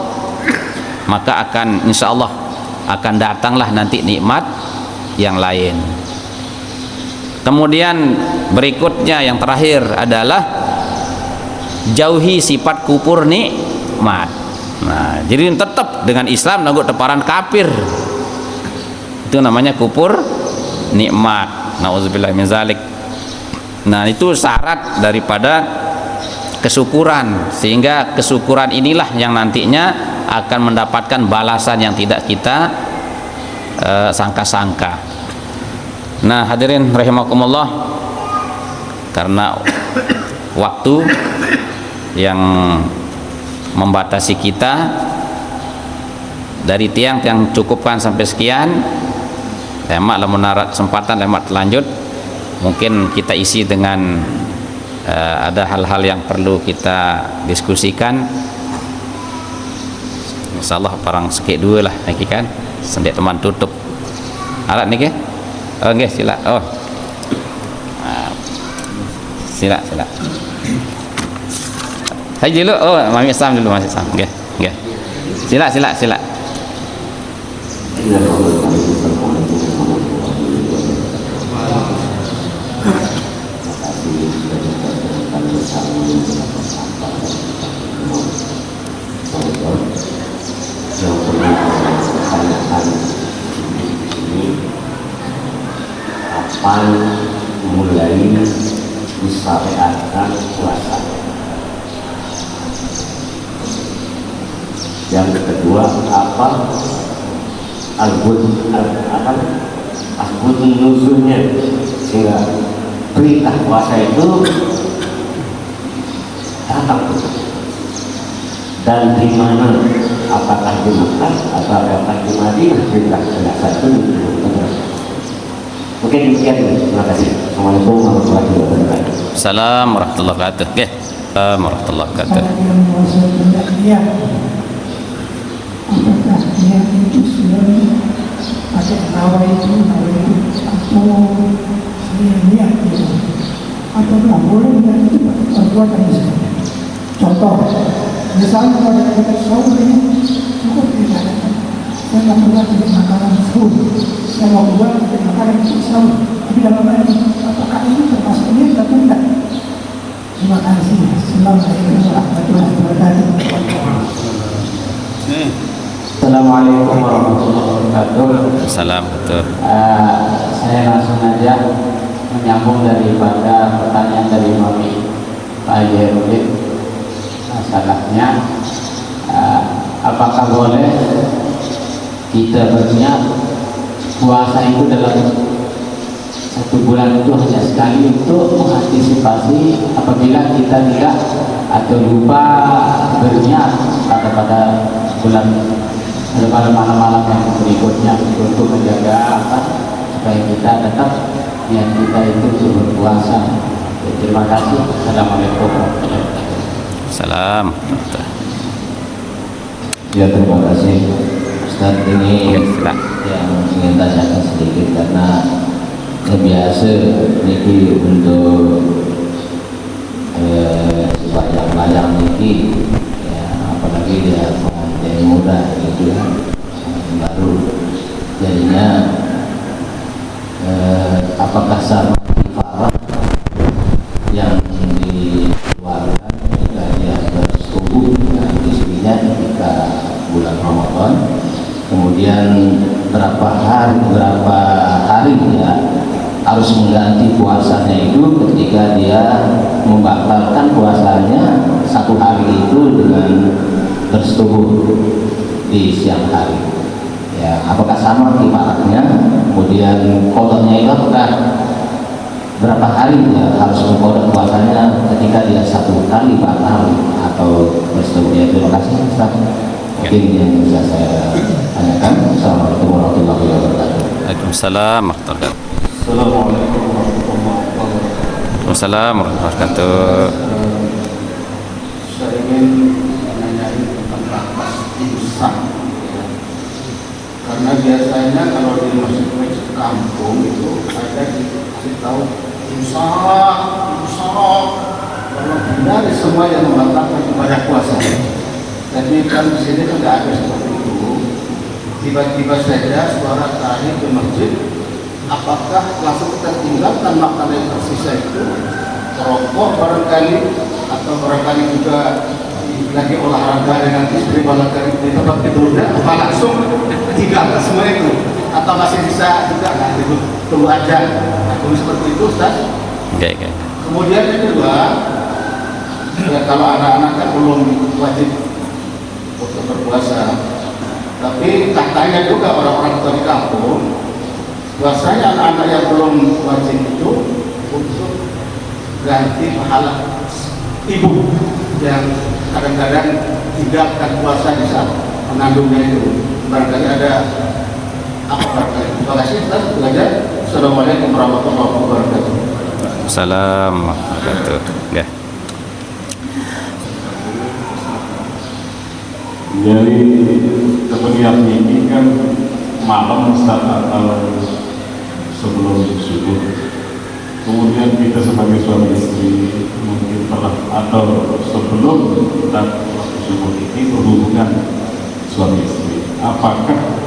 maka akan insya Allah akan datanglah nanti nikmat yang lain. Kemudian berikutnya yang terakhir adalah jauhi sifat kufur nikmat. Nah, jadi tetap dengan Islam nago teparan kafir, itu namanya kufur nikmat. Nauzubillah min zalik. Nah, itu syarat daripada kesyukuran, sehingga kesyukuran inilah yang nantinya akan mendapatkan balasan yang tidak kita sangka-sangka. Nah, hadirin rahimakumullah, karena waktu yang membatasi kita, dari tiang yang cukupkan sampai sekian. Lemak lamun narat kesempatan lemak lanjut, mungkin kita isi dengan ada hal-hal yang perlu kita diskusikan. Insyaallah parang sekik dua lah niki kan, sendek teman tutup alat niki. Oh nggih, sila. Oh. Sila. Hai dulu. Oh, Mami Sam dulu, Mas Sam. Nggih. Sila. Kapan mulai disyariatkan puasa? Yang kedua, apa asbut nuzulnya, sehingga perintah puasa itu datang, dan di mana, apakah di Mekah atau apakah di Madinah perintah puasa itu? Mungkin demikian. Terima kasih. Assalamualaikum warahmatullahi wabarakatuh. Assalamualaikum warahmatullahi wabarakatuh. Nggih. Assalamualaikum warahmatullahi wabarakatuh. Apakah niat itu sebenarnya pakai nawa itu atau niat itu, atau nggak boleh niat itu perbuatan misalnya. Contoh, misalnya pada kita sahur ini cukup tidak, saya nggak pernah bikin makanan sahur, saya mau buat bikin makanan untuk sahur, tapi dalam hal ini apakah ini termasuk niat atau tidak? Terima kasih. Assalamualaikum warahmatullahi wabarakatuh. Assalamualaikum warahmatullahi wabarakatuh. Salam betul. Saya langsung aja menyambung daripada pertanyaan dari Mami Pak Haji. Masalahnya, apakah boleh kita berniat puasa itu dalam satu bulan itu hanya sekali untuk mengantisipasi apabila kita tidak atau lupa berniat pada bulan pada malam-malam yang berikutnya untuk menjaga supaya kita tetap niat kita itu untuk berpuasa. Terima kasih. Assalamualaikum warahmatullahi wabarakatuh. Salam. Ya, terima kasih Ustaz. Ini Ya, yang ingin tanyakan sedikit, karena biasa ini untuk yang kemudian berapa hari ya harus mengganti puasanya itu ketika dia membatalkan puasanya satu hari itu dengan bersetubuh di siang hari. Ya, apakah sama kifaratnya? Kemudian kodoknya itu apakah berapa hari ya harus mengkodok puasanya ketika dia satu kali batal atau bersetubuh? Ya, terima kasih Ustaz. Mungkin yang bisa saya tanyakan. Assalamualaikum warahmatullahi wabarakatuh. Waalaikumsalam warahmatullahi wabarakatuh. Assalamualaikum warahmatullahi wabarakatuh. Waalaikumsalam warahmatullahi wabarakatuh. Saya ingin menanyai tentang batas imsak, ya. Karena biasanya kalau di masjid-masjid kampung itu ada dikasih tahu imsak. Kalau dari semua yang membatalkan ibadah puasa. Tapi kan di sini tidak ada seperti itu. Tiba-tiba saja suara tadi di masjid. Apakah langsung kita tinggalkan makanan yang tersisa itu, rokok barangkali, atau barangkali juga lagi olahraga dengan istri barangkali di tempat tidurnya, apa langsung tinggalkan semua itu, atau masih bisa juga nanti tunggu aja, atau seperti itu, Ustaz? Okay. Kemudian yang kedua, ya kalau anak-anak kan belum wajib untuk berpuasa, tapi katanya juga orang-orang tua di kampung bahwasanya anak-anak yang belum wajib itu untuk ganti pahala ibu yang kadang-kadang tinggalkan puasa di saat mengandungnya itu. Barangkali ada apa barangkali. Terima kasih Ustaz. Belajar. Assalamualaikum warahmatullahi wabarakatuh. Assalamualaikum warahmatullahi wabarakatuh. Ya. Jadi kemudian ini kan malam Ustaz atau sebelum subuh, kemudian kita sebagai suami istri mungkin pernah atau sebelum dan waktu subuh ini berhubungan suami istri, apakah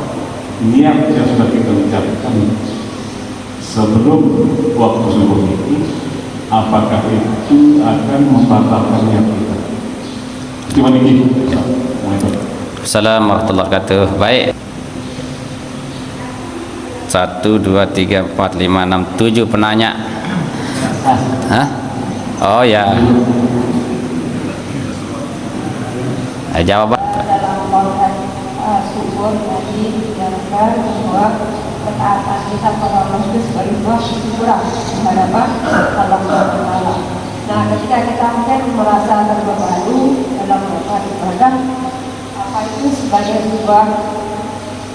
niat yang sudah kita ucapkan sebelum waktu subuh ini, apakah itu akan membatalkan niat kita? Cuma ini. Assalamualaikum warahmatullahi wabarakatuh. Baik. 1, 2, 3, 4, 5, 6, 7 penanya. Hah? Oh ya. Jawaban. Dalam konteks subur tadi dijelaskan bahwa ketaatan kita pada Allah itu sebagai sebuah kesyukuran kepada Allah Subhanahu wa Ta'ala. Nah, ketika kita mungkin merasa terbebani dalam melakukan ibadah, apa itu sebagai sebuah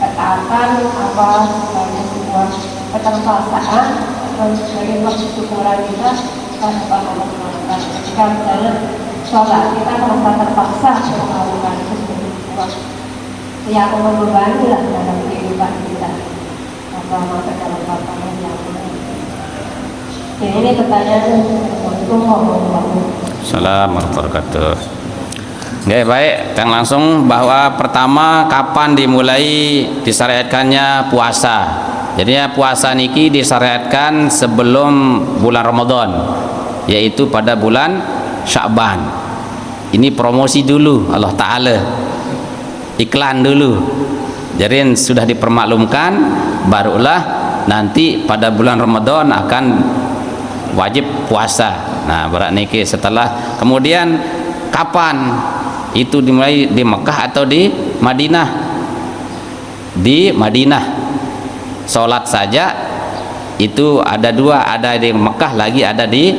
ketaatan, apa sebagai sebuah keterpaksaan atau sebagai sebuah kesyukuran kita kepada Allah Subhanahu wa Ta'ala. Ketika misalnya sholat kita merasa terpaksa untuk melakukan itu sebagai sebuah yang membebani lah dalam kehidupan kita, apa masuk dalam pasangan yang benar. Jadi ini pertanyaan. Assalamualaikum warahmatullahi wabarakatuh. Assalamualaikum warahmatullahi wabarakatuh. Oke, baik. Yang langsung bahwa pertama kapan dimulai disyariatkannya puasa. Jadinya puasa niki disyariatkan sebelum bulan Ramadan, yaitu pada bulan Sya'ban. Ini promosi dulu Allah Ta'ala, iklan dulu. Jadi sudah dipermaklumkan, barulah nanti pada bulan Ramadan akan wajib puasa. Nah, berat niki setelah kemudian kapan itu dimulai, di Mekah atau di Madinah? Di Madinah. Salat saja itu ada dua, ada di Mekah lagi ada di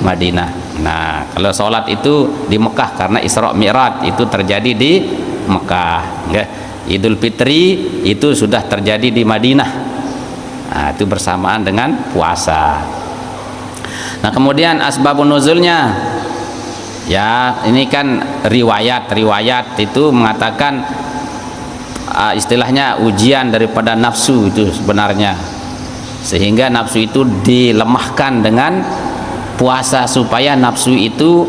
Madinah. Nah, kalau salat itu di Mekah karena Isra Mi'raj itu terjadi di Mekah, ya. Idul Fitri itu sudah terjadi di Madinah. Nah, itu bersamaan dengan puasa. Nah, kemudian asbabun nuzulnya, ya ini kan riwayat itu mengatakan istilahnya ujian daripada nafsu itu sebenarnya, sehingga nafsu itu dilemahkan dengan puasa supaya nafsu itu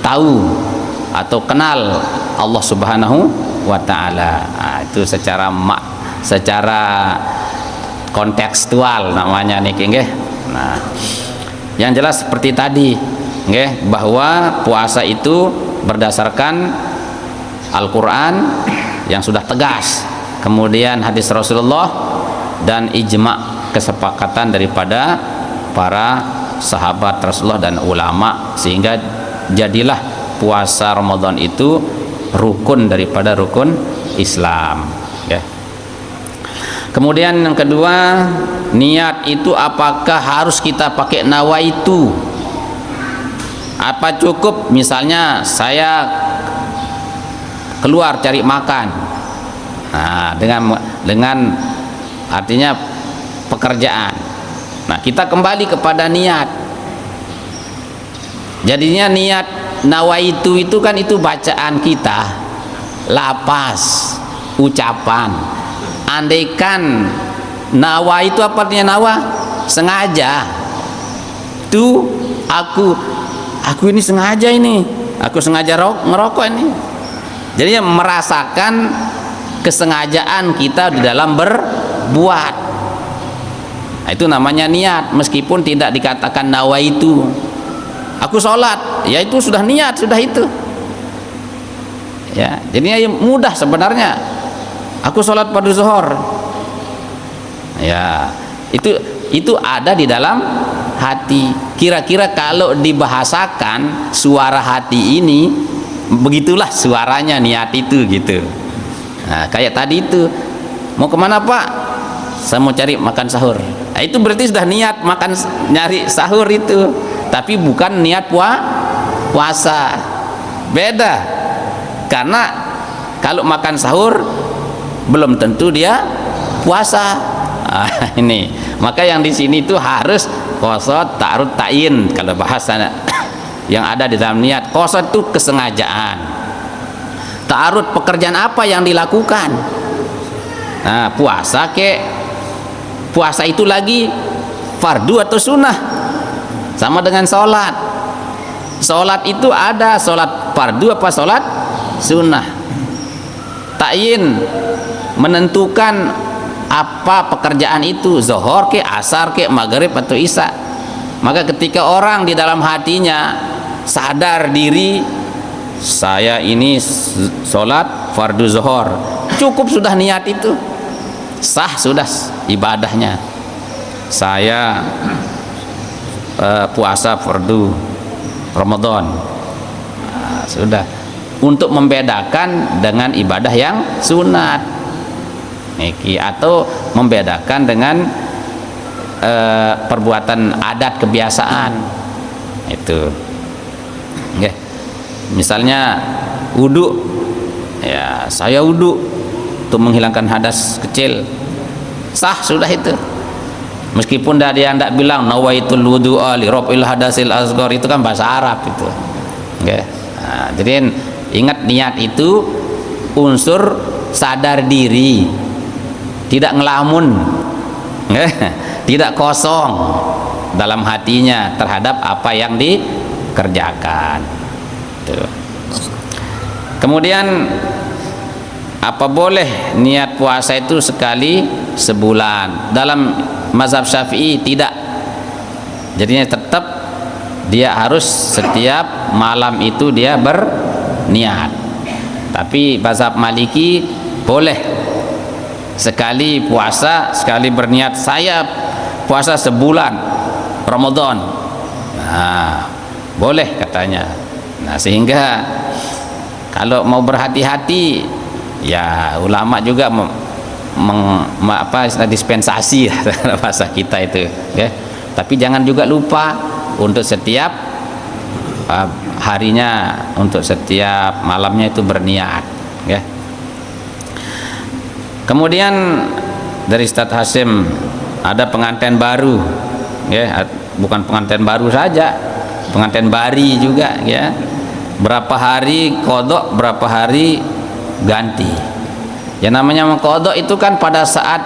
tahu atau kenal Allah Subhanahu wa Ta'ala. Nah, itu secara kontekstual namanya nih, nggih. Nah, yang jelas seperti tadi, nggih, bahwa puasa itu berdasarkan Al-Qur'an yang sudah tegas kemudian hadis Rasulullah, dan ijma' kesepakatan daripada para sahabat Rasulullah dan ulama, sehingga jadilah puasa Ramadan itu rukun daripada rukun Islam, ya. Kemudian yang kedua, niat itu apakah harus kita pakai nawaitu? Apa cukup misalnya saya keluar cari makan, nah, dengan artinya pekerjaan, nah kita kembali kepada niat. Jadinya niat nawaitu itu kan itu bacaan kita, lapas, ucapan. Andaikan nawa itu apa artinya nawa? Sengaja. Tuh aku ini sengaja ini, aku sengaja ngerokok ini. Jadi merasakan kesengajaan kita di dalam berbuat. Nah, itu namanya niat, meskipun tidak dikatakan nawa itu. Aku sholat, ya itu sudah niat, sudah itu. Ya, jadinya mudah sebenarnya. Aku sholat pada zuhur, ya itu ada di dalam hati. Kira-kira kalau dibahasakan suara hati ini, begitulah suaranya niat itu, gitu. Nah, kayak tadi itu, mau kemana Pak? Saya mau cari makan sahur. Nah, itu berarti sudah niat makan, nyari sahur itu, tapi bukan niat puasa. Beda, karena kalau makan sahur belum tentu dia puasa. Nah, ini maka yang di sini itu harus qasad, ta'arud, ta'yin. Kalau bahasa yang ada di dalam niat, qasad itu kesengajaan, ta'arud pekerjaan apa yang dilakukan. Nah, puasa itu lagi fardu atau sunnah, sama dengan sholat. Sholat itu ada sholat fardu apa sholat sunnah. Ta'yin menentukan apa pekerjaan itu, zuhur ke, asar ke, maghrib atau isya. Maka ketika orang di dalam hatinya sadar diri, saya ini sholat fardu zuhur, cukup sudah niat itu, sah sudah ibadahnya. Saya puasa fardu Ramadan, nah, sudah, untuk membedakan dengan ibadah yang sunat, atau membedakan dengan perbuatan adat kebiasaan itu. Okay. Misalnya wudu, ya saya wudu untuk menghilangkan hadas kecil, sah sudah itu. Meskipun dia tidak bilang nawaitul wudu'a li raf'il hadasil asghar, itu kan bahasa Arab itu. Okay. Nah, jadi ingat, niat itu unsur sadar diri, tidak ngelamun, tidak kosong dalam hatinya terhadap apa yang dikerjakan. Tuh. Kemudian apa boleh niat puasa itu sekali sebulan? Dalam mazhab Syafi'i tidak. Jadinya tetap dia harus setiap malam itu dia berniat. Tapi mazhab Maliki boleh sekali puasa, sekali berniat, saya puasa sebulan Ramadan. Nah, boleh katanya. Nah, sehingga kalau mau berhati-hati, ya ulama juga dispensasi bahasa kita itu, ya. Tapi jangan juga lupa untuk setiap harinya, untuk setiap malamnya itu berniat, ya. Kemudian dari Ustadz Hasyim ada pengantin baru, ya, bukan pengantin baru saja, pengantin bari juga, ya. Berapa hari qadha, berapa hari ganti. Yang namanya mengqadha itu kan pada saat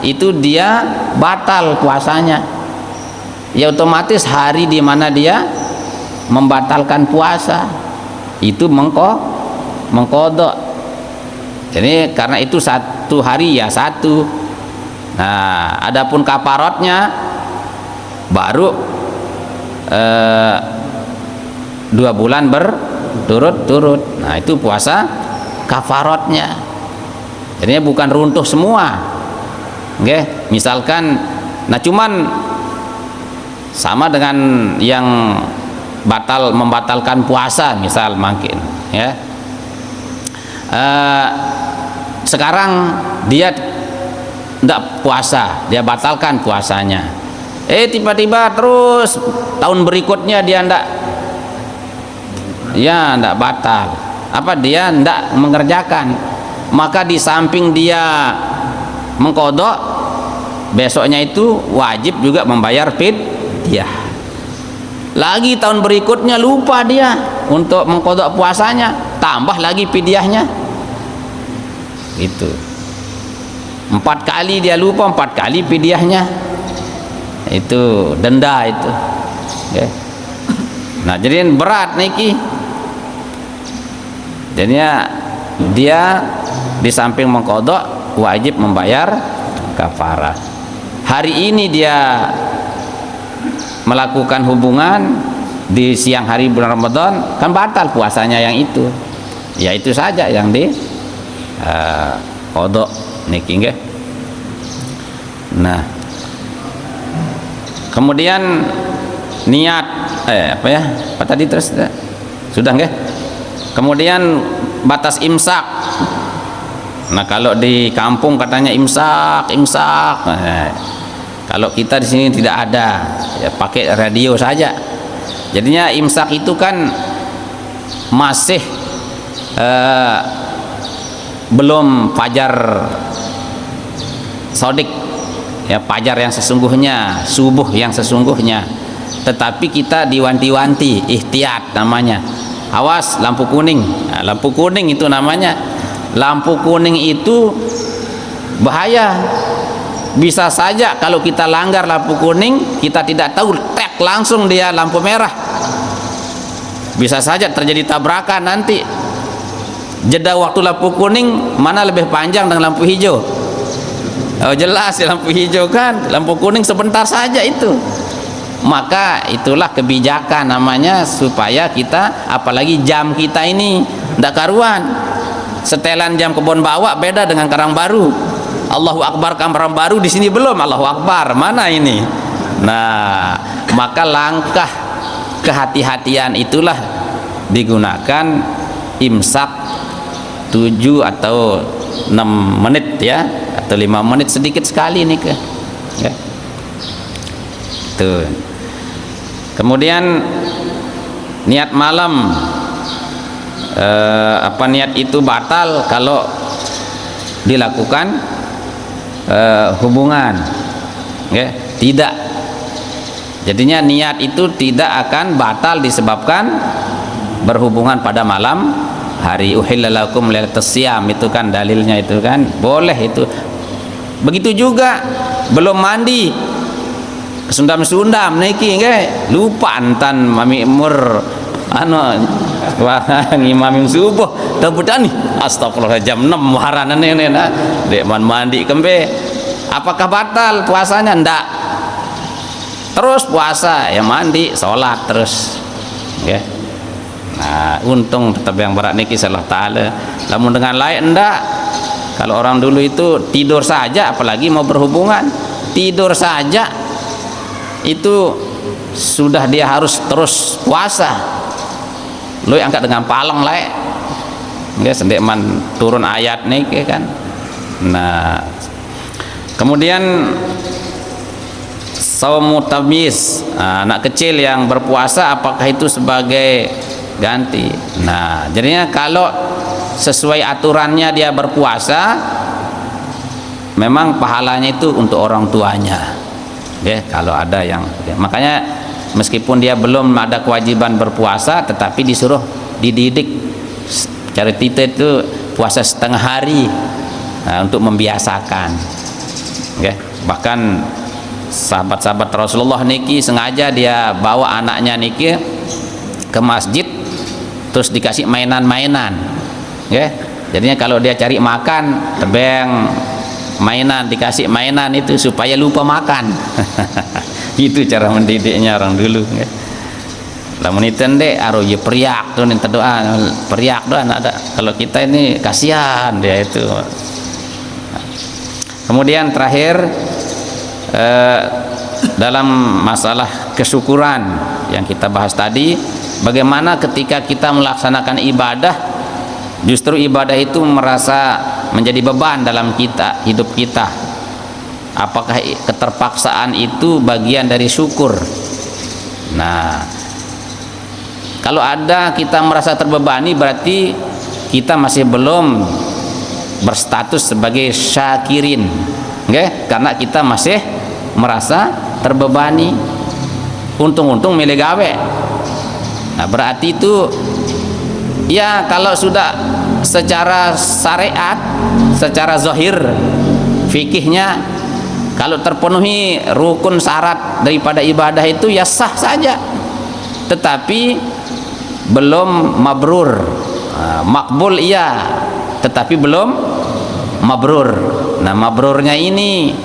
itu dia batal puasanya, ya otomatis hari di mana dia membatalkan puasa itu mengqadha. Jadi karena itu satu hari ya satu. Nah, adapun kafaratnya baru 2 bulan berturut-turut. Nah, itu puasa kafaratnya. Jadinya bukan runtuh semua. Nggih, misalkan cuman sama dengan yang membatalkan puasa misal mungkin ya. Sekarang dia tidak puasa, dia batalkan puasanya. Tiba-tiba terus tahun berikutnya dia tidak batal. Dia tidak mengerjakan. Maka di samping dia mengqadha, besoknya itu wajib juga membayar fidyah. Lagi tahun berikutnya lupa dia untuk mengqadha puasanya, tambah lagi fidyahnya. Itu 4 kali dia lupa, 4 kali fidyahnya. Itu denda itu. Okay. Nah, jadi berat niki. Jadinya dia di samping mengqadha wajib membayar kafarah. Hari ini dia melakukan hubungan di siang hari bulan Ramadan, kan batal puasanya yang itu. Ya itu saja yang di qadha niki nggih. Nah, kemudian niat apa tadi terus sudah nggih. Kemudian batas imsak. Nah, kalau di kampung katanya imsak. Nah, kalau kita di sini tidak ada, ya pakai radio saja. Jadinya imsak itu kan masih belum fajar sodik, ya fajar yang sesungguhnya, subuh yang sesungguhnya. Tetapi kita diwanti-wanti, ihtiyat namanya. Awas lampu kuning. Nah, lampu kuning itu namanya. Lampu kuning itu bahaya. Bisa saja kalau kita langgar lampu kuning, kita tidak tahu, tek langsung dia lampu merah. Bisa saja terjadi tabrakan nanti. Jeda waktu lampu kuning mana lebih panjang dengan lampu hijau? Oh, jelas lampu hijau kan, lampu kuning sebentar saja itu. Maka itulah kebijakan namanya, supaya kita, apalagi jam kita ini tidak karuan. Setelan jam Kebon Bawak beda dengan Karangbaru. Allahu Akbar Karangbaru, di sini belum Allahu Akbar, mana ini? Nah, maka langkah kehati-hatian itulah digunakan imsak 7 atau 6 menit ya, atau 5 menit sedikit sekali nih ke ya. Tuh. Kemudian niat malam, niat itu batal kalau dilakukan hubungan ya, tidak. Jadinya niat itu tidak akan batal disebabkan berhubungan pada malam hari. Uhillalakum lailatas siyam, itu kan dalilnya, itu kan boleh itu. Begitu juga belum mandi, sundam-sundam niki nggih, lupa entan mami umur ngimamim subuh tabudan nih, astagfirullah, jam 6 muharanan ini nah dek mandi kembe, apakah batal puasanya? Ndak. Terus puasa ya, mandi sholat terus nggih. Nah, untung tetap yang berat niki Allah taala. Namun dengan lain ndak. Kalau orang dulu itu tidur saja, apalagi mau berhubungan, tidur saja itu sudah dia harus terus puasa. Lu angkat dengan paleng lae. Nggih, sendek man turun ayat niki kan. Nah, kemudian saumu tamyiz, anak kecil yang berpuasa, apakah itu sebagai ganti? Nah, jadinya kalau sesuai aturannya dia berpuasa, memang pahalanya itu untuk orang tuanya. Ya, kalau ada yang makanya meskipun dia belum ada kewajiban berpuasa, tetapi disuruh dididik. Cara kita itu puasa setengah hari untuk membiasakan. Ya, bahkan sahabat-sahabat Rasulullah niki sengaja dia bawa anaknya niki ke masjid, terus dikasih mainan-mainan. Ya, jadinya kalau dia cari makan, tebeng mainan, dikasih mainan itu supaya lupa makan. Itu cara mendidiknya orang dulu ya. Lamun itu ndek aro ye periak tuh nih doa, periak doa ada. Kalau kita ini kasihan dia itu Kemudian terakhir dalam masalah kesyukuran yang kita bahas tadi, bagaimana ketika kita melaksanakan ibadah, justru ibadah itu merasa menjadi beban dalam hidup kita. Apakah keterpaksaan itu bagian dari syukur? Nah, kalau ada kita merasa terbebani, berarti kita masih belum berstatus sebagai syakirin, okay? Karena kita masih merasa terbebani. Untung-untung milih gawe. Nah, berarti itu ya kalau sudah secara syariat, secara zahir fikihnya, kalau terpenuhi rukun syarat daripada ibadah itu ya sah saja, tetapi belum mabrur. Makbul iya, tetapi belum mabrur. Nah, mabrurnya ini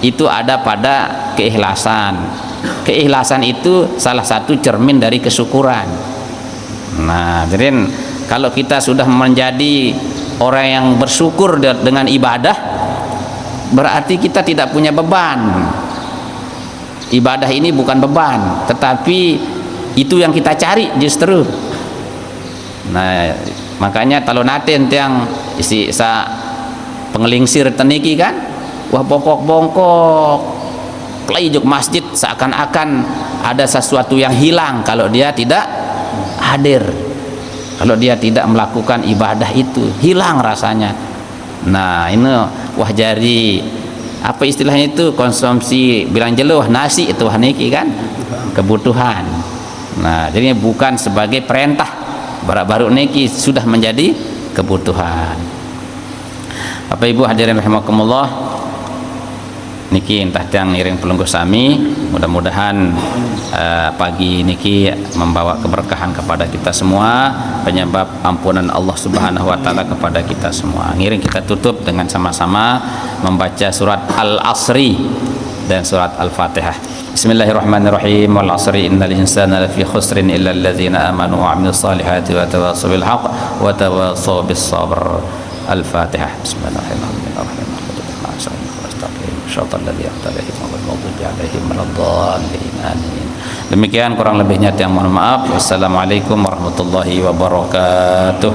itu ada pada keikhlasan. Keikhlasan itu salah satu cermin dari kesyukuran. Nah, jadi kalau kita sudah menjadi orang yang bersyukur dengan ibadah, berarti kita tidak punya beban. Ibadah ini bukan beban, tetapi itu yang kita cari justru. Nah, makanya kalau naten yang isi sa pengelingsir teniki kan, wah bongkok-bongkok pelajuk masjid, seakan-akan ada sesuatu yang hilang kalau dia tidak hadir, kalau dia tidak melakukan ibadah itu, hilang rasanya. Nah, ini wah jadi apa istilahnya itu, konsumsi bilang jeluh nasi itu niki kan kebutuhan. Nah, jadi bukan sebagai perintah, baru niki sudah menjadi kebutuhan. Bapak Ibu hadirin rahimakumullah, niki entah tiang iring pelungguh sami, mudah-mudahan pagi niki membawa keberkahan kepada kita semua, penyebab ampunan Allah Subhanahu wa taala kepada kita semua. Ngiring kita tutup dengan sama-sama membaca surat Al-Asri dan surat Al-Fatihah. Bismillahirrahmanirrahim. Wal 'asri innal insana lafi khusrin illa alladzina amanu wa 'amilus solihati wa tawassaw bil haqq wa tawassaw bis sabr. Al-Fatihah. Bismillahirrahmanirrahim. Demikian kurang lebihnya yang mohon maaf. Wassalamualaikum warahmatullahi wabarakatuh.